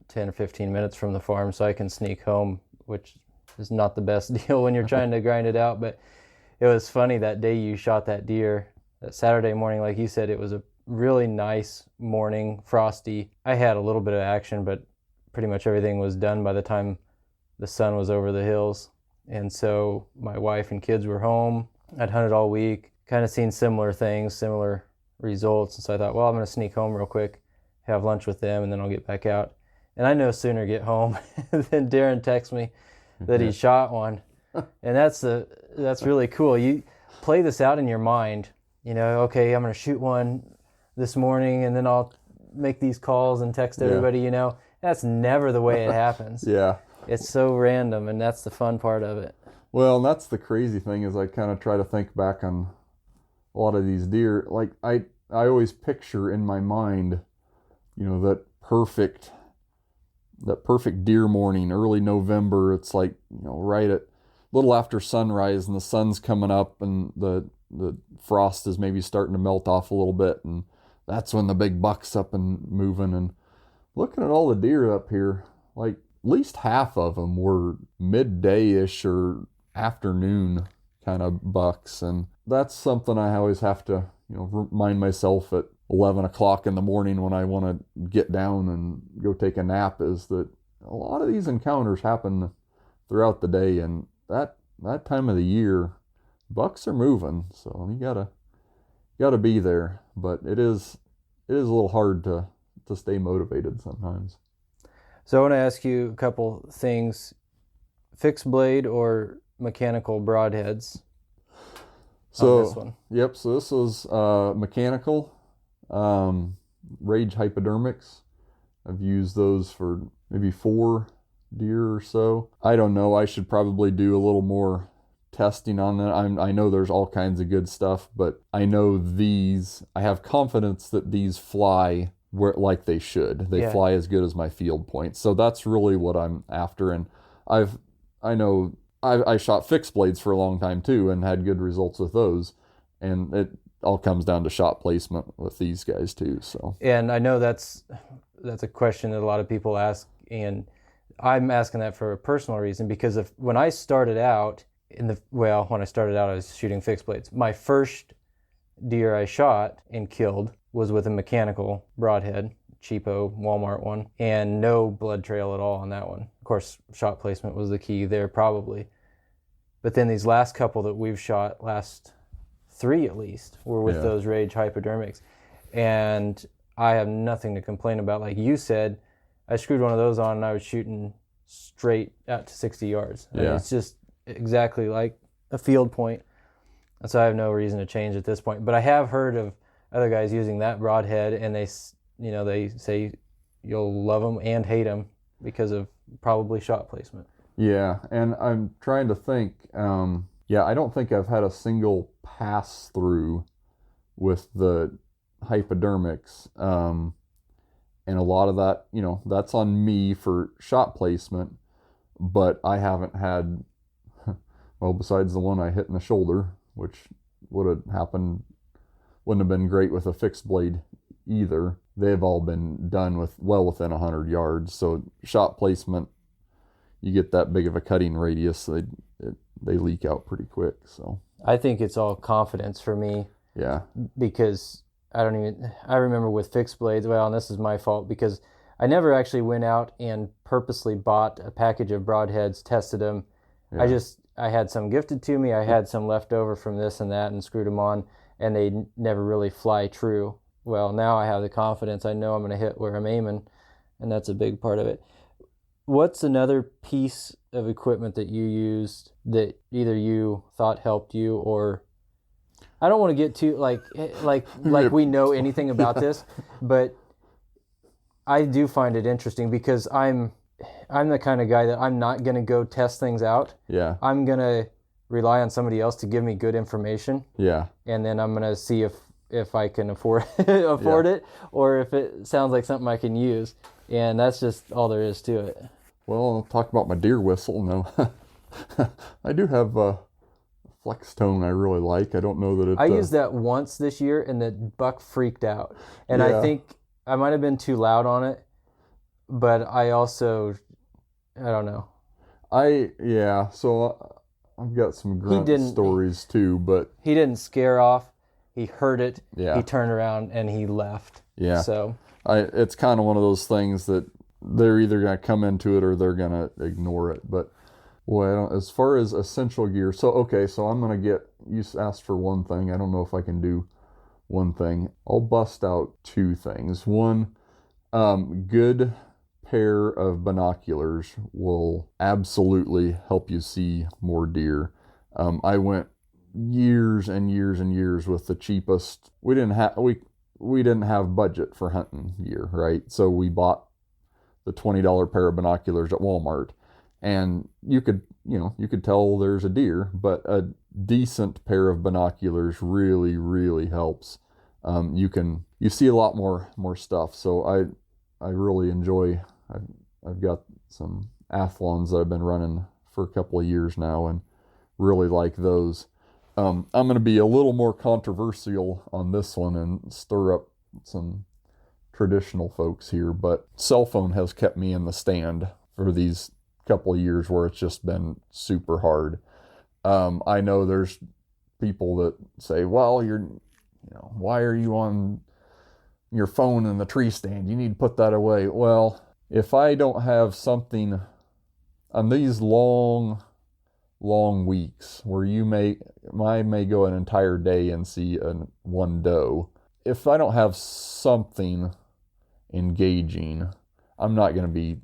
10 or 15 minutes from the farm, so I can sneak home, which is not the best deal when you're trying to grind it out. But it was funny that day you shot that deer, that Saturday morning, like you said, it was a really nice morning, frosty. I had a little bit of action, but pretty much everything was done by the time the sun was over the hills. And so my wife and kids were home. I'd hunted all week, kind of seen similar things, similar results. And so I thought, well, I'm going to sneak home real quick, have lunch with them, and then I'll get back out. And I no sooner get home than Darron texts me that he shot one. And that's really cool. You play this out in your mind, okay, I'm going to shoot one this morning, and then I'll make these calls and text everybody, That's never the way it happens. Yeah. It's so random, and that's the fun part of it. Well, and that's the crazy thing is I kind of try to think back on a lot of these deer. Like I always picture in my mind, that perfect deer morning, early November. It's like, right at little after sunrise, and the sun's coming up, and the the frost is maybe starting to melt off a little bit, and that's when the big buck's up and moving. And looking at all the deer up here, like at least half of them were midday-ish or afternoon kind of bucks. And that's something I always have to, remind myself at 11 o'clock in the morning when I want to get down and go take a nap, is that a lot of these encounters happen throughout the day, and that time of the year, bucks are moving, so you gotta be there. But it is a little hard to stay motivated sometimes. So I want to ask you a couple things: fixed blade or mechanical broadheads? So on this one. Yep. So this was mechanical Rage hypodermics. I've used those for maybe 4 deer or so. I don't know. I should probably do a little more testing on that. I know there's all kinds of good stuff, but I know I have confidence that these fly like they should. They fly as good as my field points. So that's really what I'm after. And I shot fixed blades for a long time too and had good results with those. And it all comes down to shot placement with these guys too. So. And I know that's a question that a lot of people ask, and I'm asking that for a personal reason, because when I started out when I started out, I was shooting fixed blades. My first deer I shot and killed was with a mechanical broadhead, cheapo Walmart one, and no blood trail at all on that one. Of course, shot placement was the key there probably. But then these last couple that we've shot, last 3 at least, were with those Rage hypodermics. And I have nothing to complain about. Like you said, I screwed one of those on and I was shooting straight out to 60 yards. I mean, it's just exactly like a field point. And so I have no reason to change at this point. But I have heard of other guys using that broadhead, and they say you'll love them and hate them because of probably shot placement. Yeah, and I'm trying to think. I don't think I've had a single pass through with the hypodermics. And a lot of that, that's on me for shot placement, but I haven't had, well, besides the one I hit in the shoulder, which wouldn't have been great with a fixed blade either. They've all been done well within 100 yards. So shot placement, you get that big of a cutting radius, they leak out pretty quick. So I think it's all confidence for me. Yeah. Because I remember with fixed blades, and this is my fault because I never actually went out and purposely bought a package of broadheads, tested them. Yeah. I had some gifted to me. I had some left over from this and that and screwed them on, and they never really fly true. Well, now I have the confidence. I know I'm going to hit where I'm aiming, and that's a big part of it. What's another piece of equipment that you used that either you thought helped you, or I don't want to get too like we know anything about this, but I do find it interesting because I'm the kind of guy that I'm not going to go test things out. Yeah. I'm going to rely on somebody else to give me good information. Yeah. And then I'm going to see if I can afford it, or if it sounds like something I can use. And that's just all there is to it. Well, I'll talk about my deer whistle. No, I do have a flex tone I really like. I don't know that it... I used that once this year, and the buck freaked out. And I think I might have been too loud on it, but I don't know. So I've got some grunt stories too, but... He didn't scare off. He heard it. Yeah. He turned around and he left. Yeah. So... it's kind of one of those things that they're either going to come into it or they're going to ignore it. But as far as essential gear, so I'm going to you asked for one thing. I don't know if I can do one thing. I'll bust out 2 things. One, good pair of binoculars will absolutely help you see more deer. I went years and years and years with the cheapest. We didn't have budget for hunting gear, right? So we bought the $20 pair of binoculars at Walmart, and you could tell there's a deer, but a decent pair of binoculars really, really helps. You see a lot more stuff. So I really enjoy. I've got some Athlons that I've been running for a couple of years now, and really like those. I'm going to be a little more controversial on this one and stir up some traditional folks here, but cell phone has kept me in the stand for these couple of years where it's just been super hard. I know there's people that say, well, why are you on your phone in the tree stand? You need to put that away. Well, if I don't have something on these long weeks where I may go an entire day and see one doe, if I don't have something engaging, I'm not going to be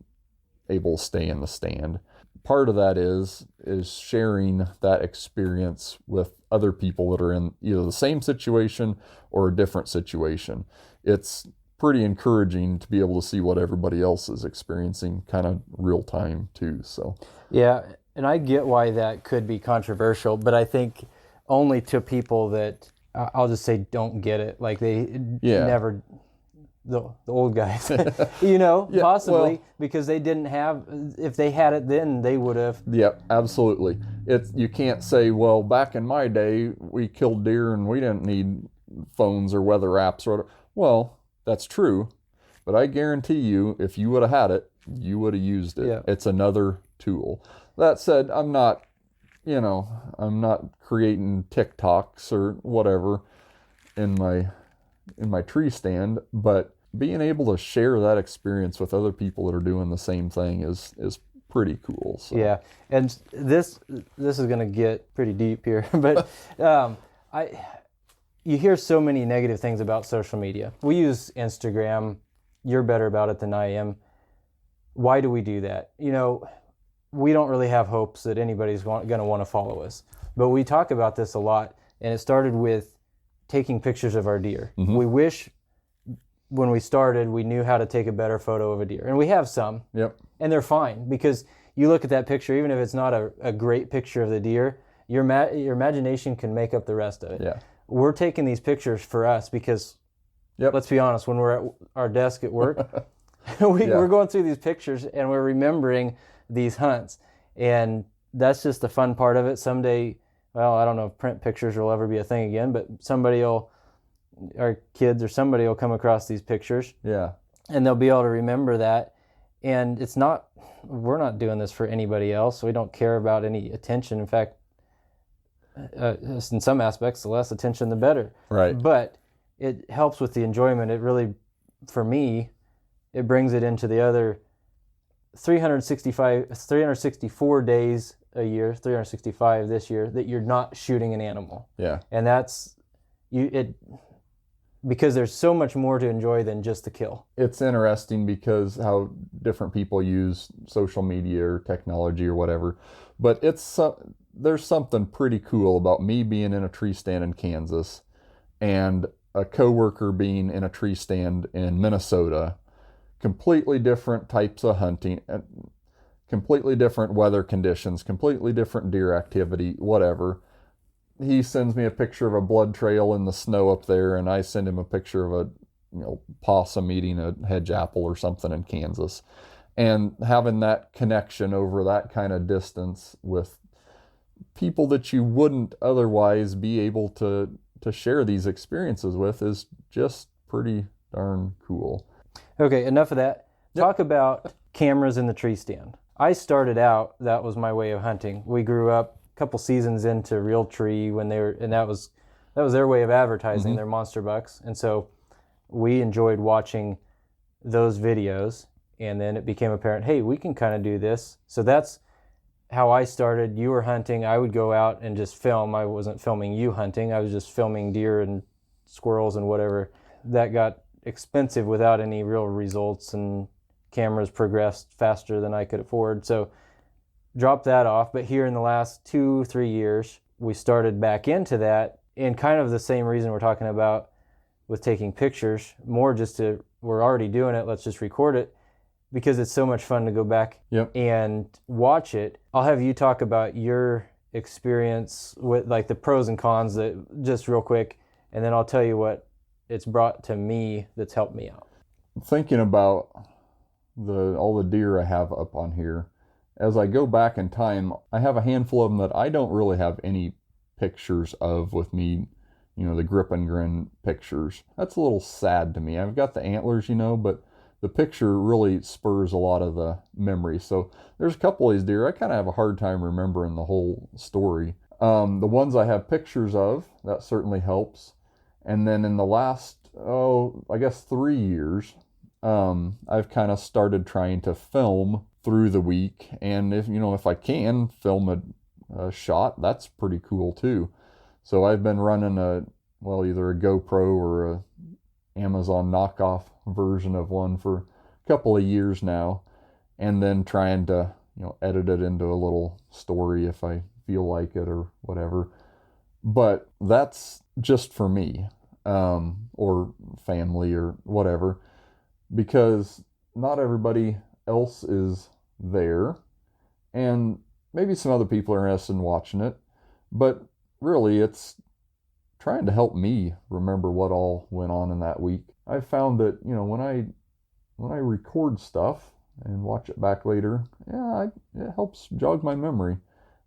able to stay in the stand. Part of that is sharing that experience with other people that are in either the same situation or a different situation. It's pretty encouraging to be able to see what everybody else is experiencing kind of real time too. So yeah, and I get why that could be controversial, but I think only to people that I'll just say don't get it. Like they never, the old guys, possibly because they didn't have, if they had it then they would have. Yep, absolutely. You can't say, well, back in my day we killed deer and we didn't need phones or weather apps or whatever. Well, that's true, but I guarantee you if you would have had it, you would have used it. Yeah. It's another tool. That said, I'm not creating TikToks or whatever in my tree stand, but being able to share that experience with other people that are doing the same thing is pretty cool. So. Yeah, and this is going to get pretty deep here, but you hear so many negative things about social media. We use Instagram. You're better about it than I am. Why do we do that? We don't really have hopes that anybody's going to want to follow us. But we talk about this a lot, and it started with taking pictures of our deer. Mm-hmm. We wish when we started we knew how to take a better photo of a deer. And we have some, and they're fine, because you look at that picture, even if it's not a great picture of the deer, your imagination can make up the rest of it. Yeah. We're taking these pictures for us because, let's be honest, when we're at our desk at work, we're going through these pictures and we're remembering these hunts, and that's just the fun part of it. Someday, well, I don't know if print pictures will ever be a thing again, but our kids or somebody will come across these pictures, and they'll be able to remember that. And we're not doing this for anybody else. We don't care about any attention. In fact, in some aspects, the less attention, the better. Right. But it helps with the enjoyment. It really, for me, it brings it into the other 364 days a year, 365 this year, that you're not shooting an animal. Yeah. And that's because there's so much more to enjoy than just the kill. It's interesting because how different people use social media or technology or whatever, but there's something pretty cool about me being in a tree stand in Kansas and a coworker being in a tree stand in Minnesota. Completely different types of hunting, completely different weather conditions, completely different deer activity, whatever. He sends me a picture of a blood trail in the snow up there, and I send him a picture of a possum eating a hedge apple or something in Kansas. And having that connection over that kind of distance with people that you wouldn't otherwise be able to share these experiences with is just pretty darn cool. Okay, enough of that. Talk about cameras in the tree stand. I started out, that was my way of hunting. We grew up a couple seasons into Real Tree and that was their way of advertising their monster bucks. And so we enjoyed watching those videos, and then it became apparent, hey, we can kind of do this. So that's how I started. You were hunting, I would go out and just film. I wasn't filming you hunting, I was just filming deer and squirrels and whatever. That got expensive without any real results, and cameras progressed faster than I could afford. So dropped that off. But here in the last 2-3 years, we started back into that, and kind of the same reason we're talking about with taking pictures, more just we're already doing it, let's just record it, because it's so much fun to go back and watch it. I'll have you talk about your experience with like the pros and cons, that just real quick, and then I'll tell you what it's brought to me that's helped me out. Thinking about all the deer I have up on here, as I go back in time, I have a handful of them that I don't really have any pictures of with me, the grip and grin pictures. That's a little sad to me. I've got the antlers, but the picture really spurs a lot of the memory. So there's a couple of these deer I kind of have a hard time remembering the whole story. The ones I have pictures of, that certainly helps. And then in the last, I guess 3 years, I've kind of started trying to film through the week. And if I can film a shot, that's pretty cool too. So I've been running either a GoPro or a Amazon knockoff version of one for a couple of years now, and then trying to, edit it into a little story if I feel like it or whatever. But that's just for me, or family or whatever, because not everybody else is there, and maybe some other people are interested in watching it, but really it's trying to help me remember what all went on in that week. I found that, when I record stuff and watch it back later, it helps jog my memory.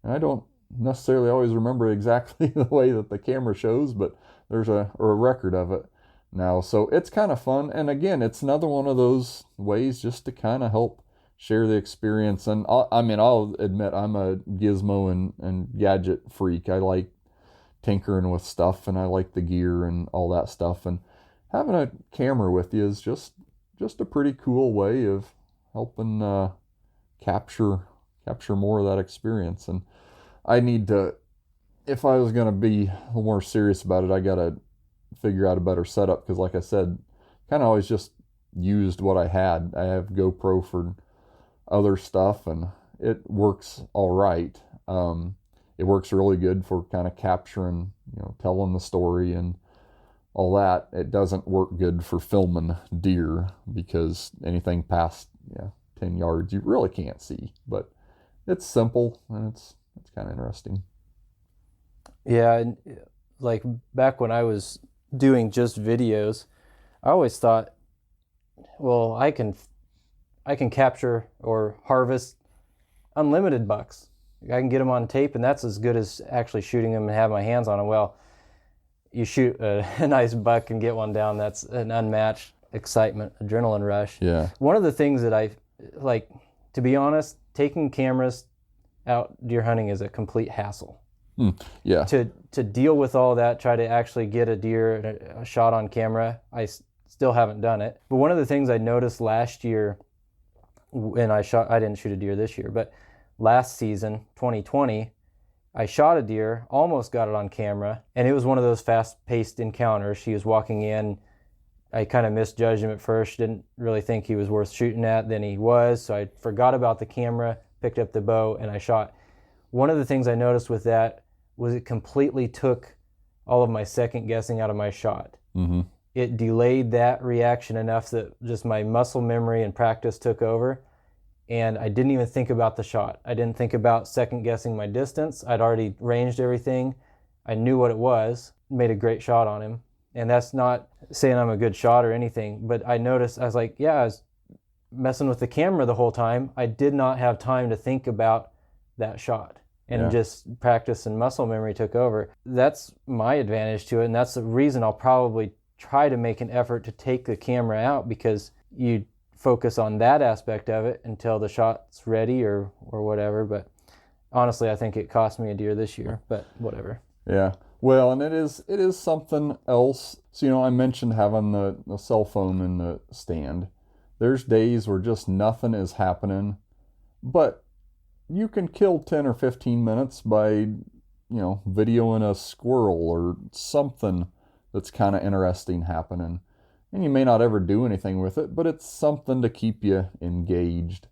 And I don't necessarily always remember exactly the way that the camera shows, but there's a record of it now. So it's kind of fun. And again, it's another one of those ways just to kind of help share the experience. And I'll admit I'm a gizmo and gadget freak. I like tinkering with stuff, and I like the gear and all that stuff, and having a camera with you is just a pretty cool way of helping capture more of that experience. And I need to, if I was going to be a little more serious about it, I got to figure out a better setup, because like I said, kind of always just used what I had. I have GoPro for other stuff, and it works all right. It works really good for kind of capturing, telling the story and all that. It doesn't work good for filming deer, because anything past 10 yards you really can't see. But it's simple, and it's kind of interesting. Yeah, and like back when I was doing just videos, I always thought, well, I can capture or harvest unlimited bucks. I can get them on tape, and that's as good as actually shooting them and have my hands on them. Well, you shoot a nice buck and get one down, that's an unmatched excitement, adrenaline rush. Yeah. One of the things that I like, to be honest, taking cameras out deer hunting is a complete hassle. Yeah. To deal with all that, try to actually get a deer, a shot on camera, I still haven't done it. But one of the things I noticed last year when I didn't shoot a deer this year, but last season, 2020, I shot a deer, almost got it on camera, and it was one of those fast-paced encounters. He was walking in. I kind of misjudged him at first, didn't really think he was worth shooting at. Then he was, so I forgot about the camera, picked up the bow, and I shot. One of the things I noticed with that was it completely took all of my second guessing out of my shot. Mm-hmm. It delayed that reaction enough that just my muscle memory and practice took over. And I didn't even think about the shot. I didn't think about second guessing my distance. I'd already ranged everything. I knew what it was, made a great shot on him. And that's not saying I'm a good shot or anything, but I noticed, I was like, I was messing with the camera the whole time. I did not have time to think about that shot. And just practice and muscle memory took over. That's my advantage to it, and that's the reason I'll probably try to make an effort to take the camera out, because you focus on that aspect of it until the shot's ready or whatever. But honestly, I think it cost me a deer this year, but whatever. Yeah. Well, and it is something else. So, I mentioned having the cell phone in the stand. There's days where just nothing is happening, but you can kill 10 or 15 minutes by, videoing a squirrel or something that's kind of interesting happening. And you may not ever do anything with it, but it's something to keep you engaged.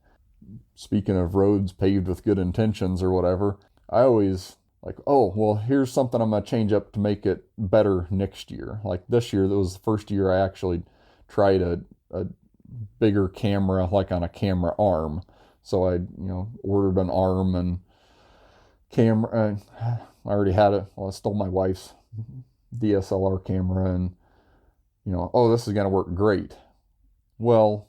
Speaking of roads paved with good intentions or whatever, I always like, here's something I'm going to change up to make it better next year. Like this year, that was the first year I actually tried a bigger camera, like on a camera arm. So I, ordered an arm and camera. I already had it. Well, I stole my wife's DSLR camera, and this is going to work great. Well,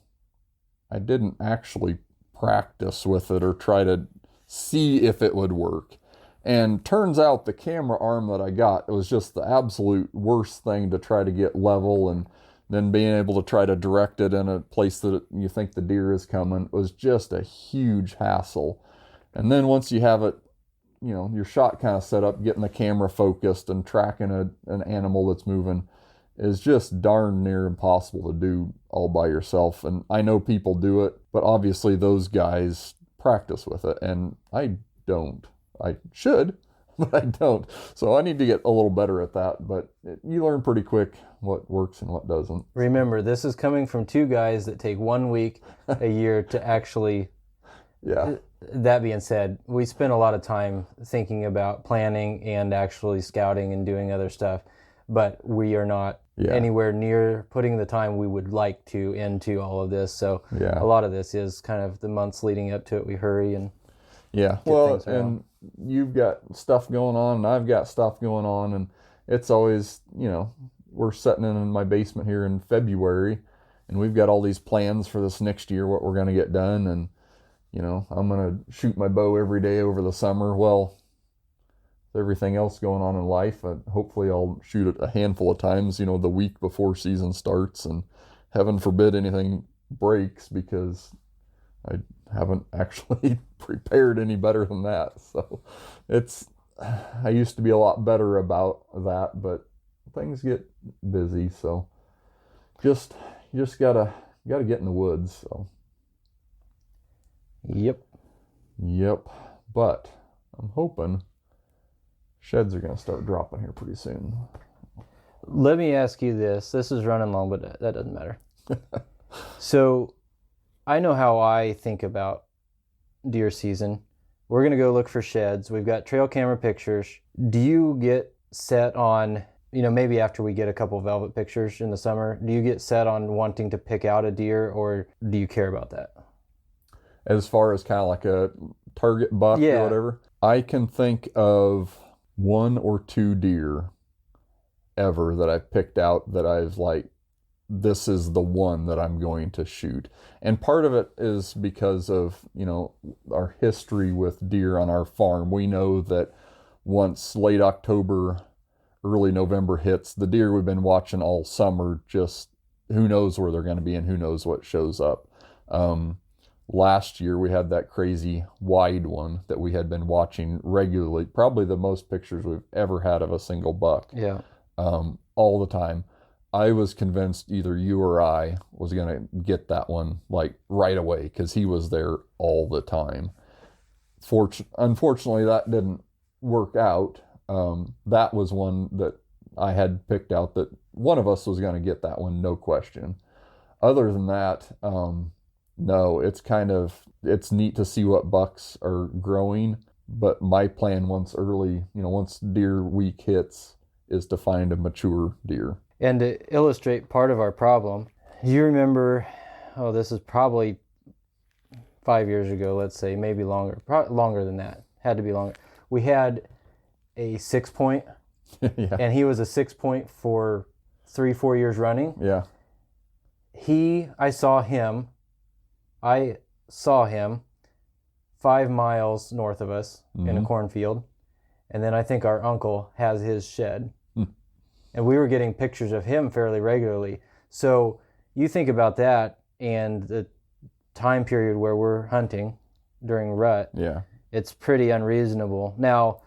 I didn't actually practice with it or try to see if it would work. And turns out the camera arm that I got, it was just the absolute worst thing to try to get level, and then being able to try to direct it in a place that you think the deer is coming was just a huge hassle. And then once you have it, your shot kind of set up, getting the camera focused and tracking an animal that's moving is just darn near impossible to do all by yourself. And I know people do it, but obviously those guys practice with it, and I don't. I should, but I don't. So I need to get a little better at that, but you learn pretty quick what works and what doesn't. Remember, this is coming from two guys that take 1 week a year to actually... Yeah. That being said, we spend a lot of time thinking about planning and actually scouting and doing other stuff, but we are not anywhere near putting the time we would like to into all of this. So a lot of this is kind of the months leading up to it. We hurry and well, and you've got stuff going on and I've got stuff going on, and it's always, we're sitting in my basement here in February, and we've got all these plans for this next year, what we're going to get done, and I'm going to shoot my bow every day over the summer. Well, with everything else going on in life, hopefully I'll shoot it a handful of times, the week before season starts, and heaven forbid anything breaks, because I haven't actually prepared any better than that. So I used to be a lot better about that, but things get busy. So you just gotta get in the woods. So. Yep. But I'm hoping sheds are going to start dropping here pretty soon. Let me ask you this. This is running long, but that doesn't matter. So I know how I think about deer season. We're going to go look for sheds. We've got trail camera pictures. Do you get set on, maybe after we get a couple velvet pictures in the summer, do you get set on wanting to pick out a deer, or do you care about that? As far as kind of like a target buck or whatever, I can think of 1 or 2 deer ever that I've picked out that I've this is the one that I'm going to shoot. And part of it is because of, our history with deer on our farm. We know that once late October, early November hits, the deer we've been watching all summer, just who knows where they're going to be and who knows what shows up. Last year we had that crazy wide one that we had been watching regularly, probably the most pictures we've ever had of a single buck. Yeah. All the time. I was convinced either you or I was going to get that one right away, because he was there all the time. Unfortunately, that didn't work out. That was one that I had picked out that one of us was going to get that one, no question. Other than that, no, it's neat to see what bucks are growing, but my plan once deer week hits is to find a mature deer. And to illustrate part of our problem, you remember, this is probably 5 years ago, let's say, maybe longer, longer than that, had to be longer. We had a 6-point, and he was a 6-point for 3-4 years running. Yeah. I saw him 5 miles north of us in a cornfield, and then I think our uncle has his shed. And we were getting pictures of him fairly regularly. So you think about that and the time period where we're hunting during rut. Yeah. It's pretty unreasonable. Now,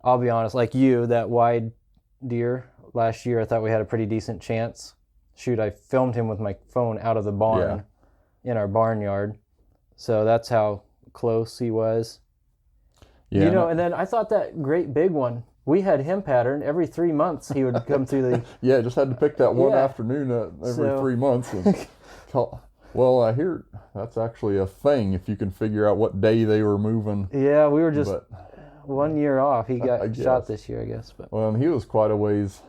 I'll be honest, like you, that wide deer last year, I thought we had a pretty decent chance. Shoot, I filmed him with my phone out of the barn in our barnyard. So that's how close he was. Yeah. And then I thought that great big one, we had him patterned every 3 months. He would come through the... Yeah, just had to pick that one afternoon every 3 months. And well, I hear that's actually a thing if you can figure out what day they were moving. Yeah, we were just 1 year off. He got shot this year, I guess. But well, and he was quite a ways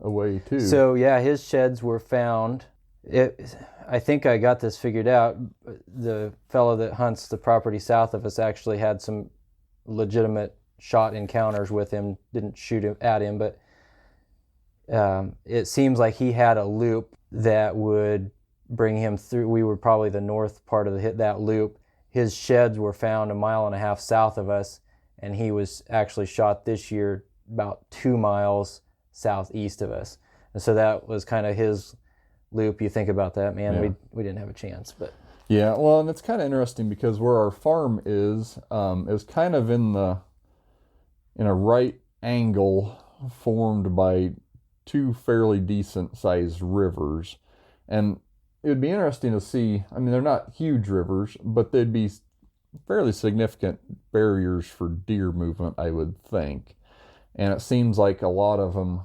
away too. So yeah, his sheds were found. I think I got this figured out. The fellow that hunts the property south of us actually had some legitimate shot encounters with him, didn't shoot him at him, but it seems like he had a loop that would bring him through. We were probably the north part of that loop. His sheds were found 1.5 miles south of us, and he was actually shot this year about 2 miles southeast of us. And so that was kind of his loop. You think about that, man, Yeah. we didn't have a chance. But Yeah, well, and it's kind of interesting because where our farm is kind of in a right angle formed by two fairly decent sized rivers. And it would be interesting to see, I mean, they're not huge rivers, but they'd be fairly significant barriers for deer movement, I would think. And it seems like a lot of them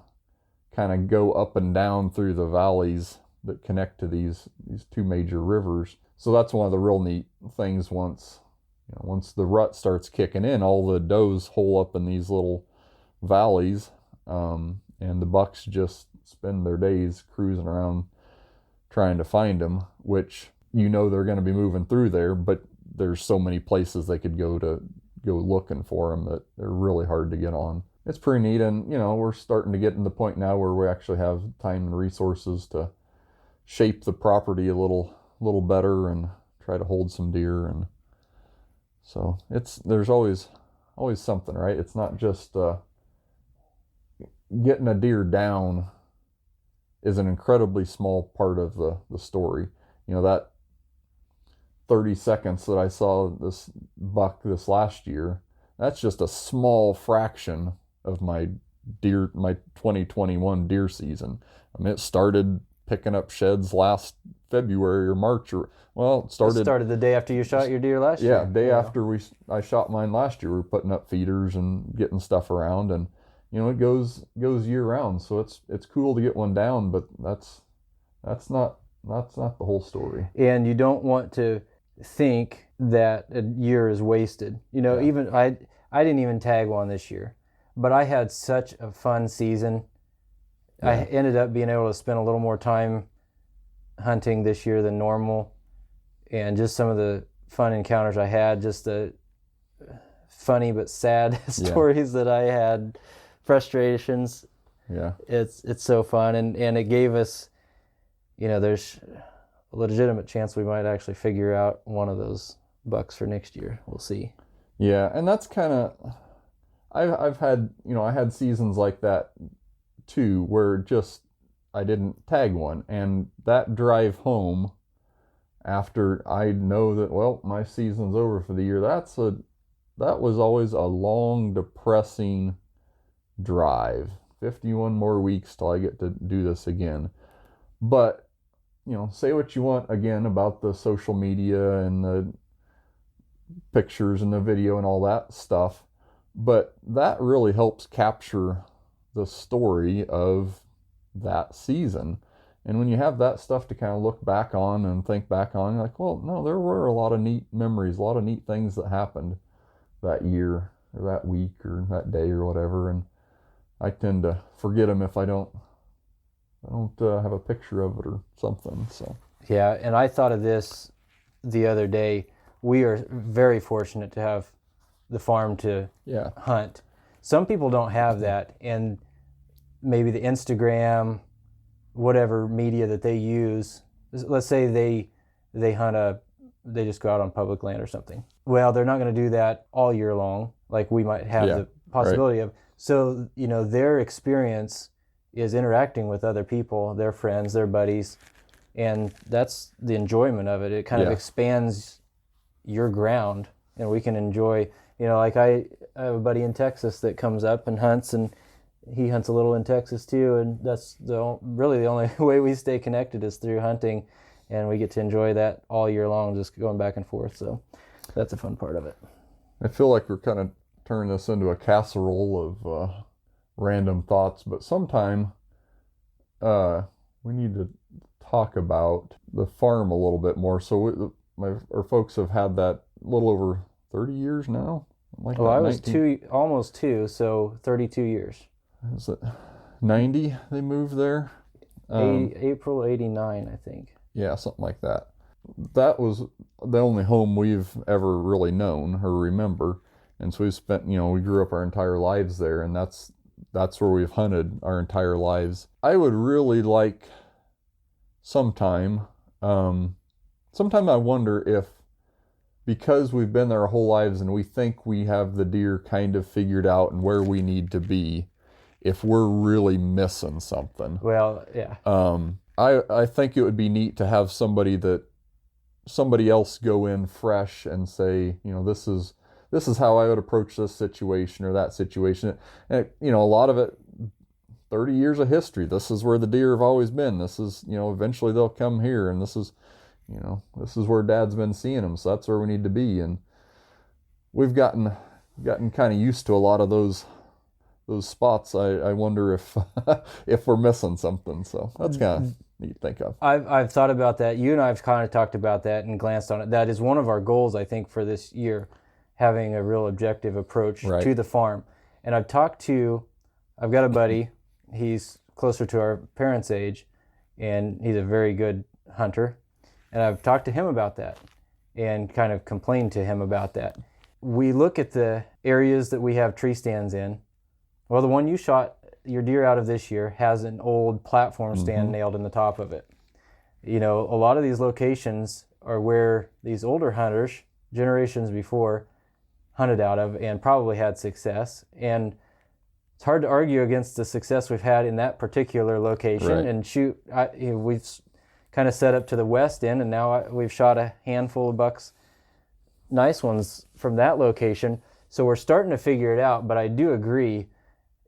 kind of go up and down through the valleys that connect to these two major rivers. So that's one of the real neat things. Once the rut starts kicking in, all the does hole up in these little valleys, and the bucks just spend their days cruising around trying to find them, which they're going to be moving through there, but there's so many places they could go looking for them that they're really hard to get on. It's pretty neat, and we're starting to get to the point now where we actually have time and resources to shape the property a little better and try to hold some deer. And so there's always something, right? It's not just getting a deer down is an incredibly small part of the story. That 30 seconds that I saw this buck this last year, that's just a small fraction of my 2021 deer season. I mean, it started picking up sheds last February or March, it started the day after you shot your deer last year. Yeah, day after I shot mine last year. We were putting up feeders and getting stuff around, and it goes year round. So it's cool to get one down, but that's not the whole story. And you don't want to think that a year is wasted. Yeah. Even I didn't even tag one this year, but I had such a fun season. Yeah. I ended up being able to spend a little more time hunting this year than normal, and just some of the fun encounters I had, just the funny but sad stories that I had, frustrations. Yeah. It's so fun, and it gave us, there's a legitimate chance we might actually figure out one of those bucks for next year. We'll see. Yeah, and that's kind of, I've had, I had seasons like that too, where just I didn't tag one, and that drive home after I know that, well, my season's over for the year, that was always a long, depressing drive. 51 more weeks till I get to do this again. But say what you want again about the social media and the pictures and the video and all that stuff, but that really helps capture the story of that season. And when you have that stuff to kind of look back on and think back on, you're like, well, no, there were a lot of neat memories, a lot of neat things that happened that year or that week or that day or whatever. And I tend to forget them if I don't have a picture of it or something. So yeah, and I thought of this the other day. We are very fortunate to have the farm to hunt. Some people don't have that, and maybe the Instagram, whatever media that they use, let's say they hunt they just go out on public land or something. Well, they're not going to do that all year long, like we might have the possibility of. So, their experience is interacting with other people, their friends, their buddies, and that's the enjoyment of it. It kind of expands your ground, and we can enjoy, like I have a buddy in Texas that comes up and hunts, and he hunts a little in Texas too, and that's really the only way we stay connected is through hunting, and we get to enjoy that all year long, just going back and forth. So that's a fun part of it. I feel like we're kind of turning this into a casserole of random thoughts, but sometime we need to talk about the farm a little bit more. So our folks have had that a little over 30 years now. Like I was almost two, so 32 years. Is it 90 they moved there? April 89, I think. Yeah, something like that. That was the only home we've ever really known or remember. And so we spent, we grew up our entire lives there, and that's where we've hunted our entire lives. I would really like sometime I wonder if because we've been there our whole lives and we think we have the deer kind of figured out and where we need to be, if we're really missing something. Well, yeah. I think it would be neat to have somebody else go in fresh and say, this is how I would approach this situation or that situation. And, a lot of it, 30 years of history, this is where the deer have always been. This is, eventually they'll come here, and this is where Dad's been seeing them. So that's where we need to be. And we've gotten kind of used to a lot of those spots. I wonder if if we're missing something. So that's kind of neat to think of. I've thought about that. You and I have kind of talked about that and glanced on it. That is one of our goals, I think, for this year, having a real objective approach to the farm. And I've got a buddy, he's closer to our parents' age, and he's a very good hunter. And I've talked to him about that and kind of complained to him about that. We look at the areas that we have tree stands in. Well, the one you shot your deer out of this year has an old platform stand nailed in the top of it. A lot of these locations are where these older hunters, generations before, hunted out of and probably had success. And it's hard to argue against the success we've had in that particular location. Right. And we've kind of set up to the west end, and now we've shot a handful of bucks, nice ones from that location. So we're starting to figure it out, but I do agree.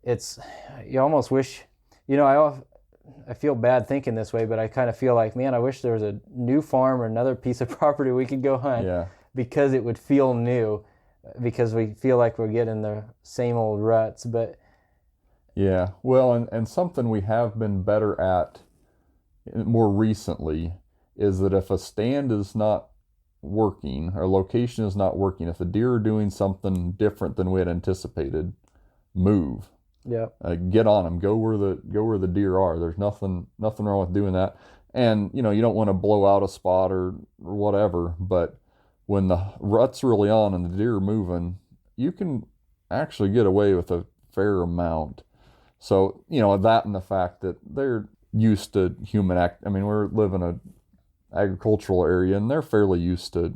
You almost wish, I feel bad thinking this way, but I kind of feel like, man, I wish there was a new farm or another piece of property we could go hunt, because it would feel new, because we feel like we're getting the same old ruts. But yeah, well, and something we have been better at more recently is that if a stand is not working, or location is not working, if the deer are doing something different than we had anticipated, move. Yeah. Get on them. Go where the deer are. There's nothing wrong with doing that. And you don't want to blow out a spot or whatever, but when the rut's really on and the deer are moving, you can actually get away with a fair amount. So, that and the fact that they're used to human act. I mean, we're living in an agricultural area, and they're fairly used to,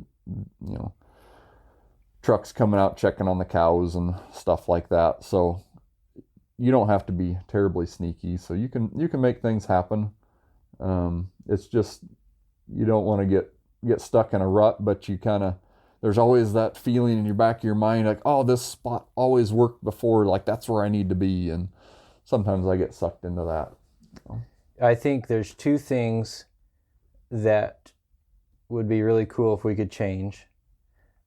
trucks coming out checking on the cows and stuff like that. So you don't have to be terribly sneaky. So you can make things happen. It's just, you don't want to get stuck in a rut, but there's always that feeling in your back of your mind, like, oh, this spot always worked before, like that's where I need to be. And sometimes I get sucked into that. So. I think there's two things that would be really cool if we could change.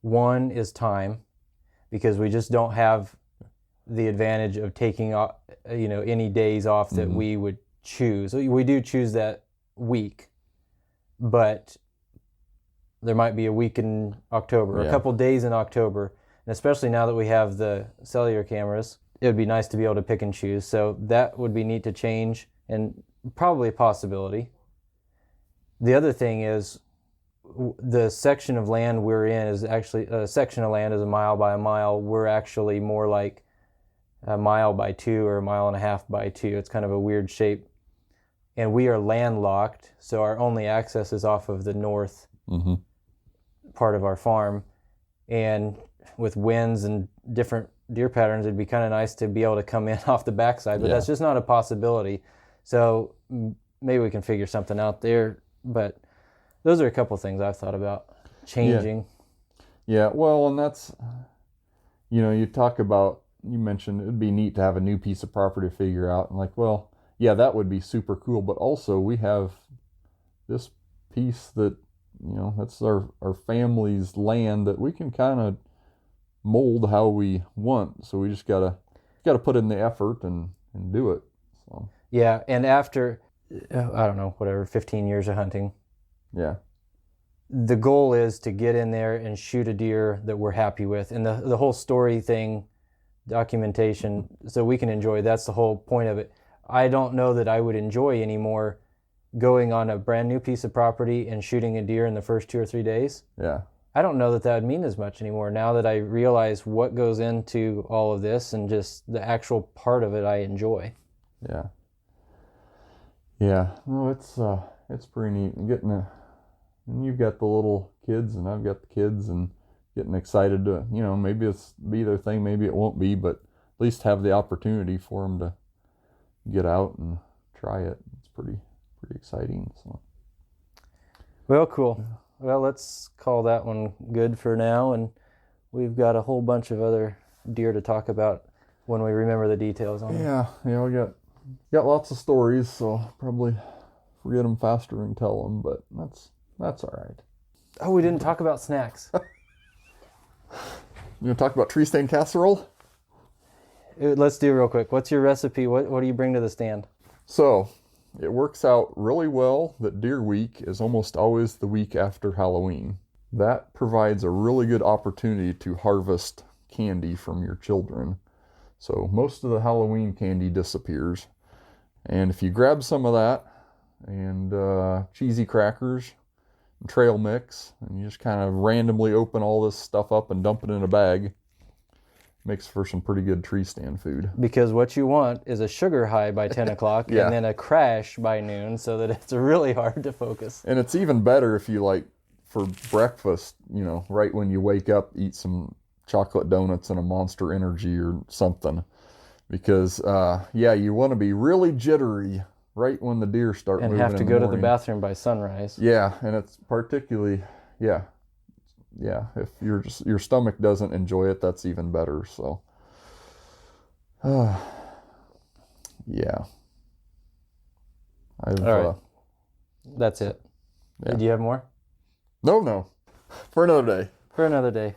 One is time, because we just don't have the advantage of taking any days off that we would choose. We do choose that week, but there might be a week in October, a couple days in October, and especially now that we have the cellular cameras, it would be nice to be able to pick and choose. So that would be neat to change, and probably a possibility. The other thing is, the section of land we're in is actually, a section of land is a mile by a mile. We're actually more like a mile by 2 or a mile and a half by 2. It's kind of a weird shape. And we are landlocked, so our only access is off of the north part of our farm. And with winds and different deer patterns, it'd be kind of nice to be able to come in off the backside, but that's just not a possibility. So maybe we can figure something out there. But those are a couple things I've thought about changing. Yeah, well, and that's, you mentioned it'd be neat to have a new piece of property to figure out. And like, well, yeah, that would be super cool. But also we have this piece that, that's our family's land that we can kind of mold how we want. So we just gotta put in the effort and do it. So. Yeah, and after, I don't know, 15 years of hunting. Yeah. The goal is to get in there and shoot a deer that we're happy with. And the whole story thing, documentation, so we can enjoy, that's the whole point of it. I don't know that I would enjoy anymore going on a brand new piece of property and shooting a deer in the first 2 or 3 days. Yeah. I don't know that would mean as much anymore now that I realize what goes into all of this and just the actual part of it I enjoy. Yeah. Yeah. No, it's pretty neat. And you've got the little kids and I've got the kids, and getting excited to, maybe it's be their thing, maybe it won't be, but at least have the opportunity for them to get out and try it. It's pretty exciting. So. Well, cool. Well, let's call that one good for now, and we've got a whole bunch of other deer to talk about when we remember the details on them. Yeah, we got lots of stories, so probably forget them faster than tell them, but that's all right. Oh, we didn't talk about snacks. You want to talk about tree stand casserole? Let's do it real quick. What's your recipe? What do you bring to the stand? So, it works out really well that Deer Week is almost always the week after Halloween. That provides a really good opportunity to harvest candy from your children. So most of the Halloween candy disappears. And if you grab some of that and cheesy crackers and trail mix, and you just kind of randomly open all this stuff up and dump it in a bag, makes for some pretty good tree stand food. Because what you want is a sugar high by 10 o'clock Yeah. and then a crash by noon, so that it's really hard to focus. And it's even better if you, like, for breakfast, right when you wake up, eat some chocolate donuts and a Monster Energy or something. Because, you want to be really jittery right when the deer start And moving have to in go to the morning. bathroom by sunrise. Yeah, and it's particularly, if your stomach doesn't enjoy it, that's even better. So, yeah. All right. That's it. Yeah. Do you have more? No. For another day. For another day.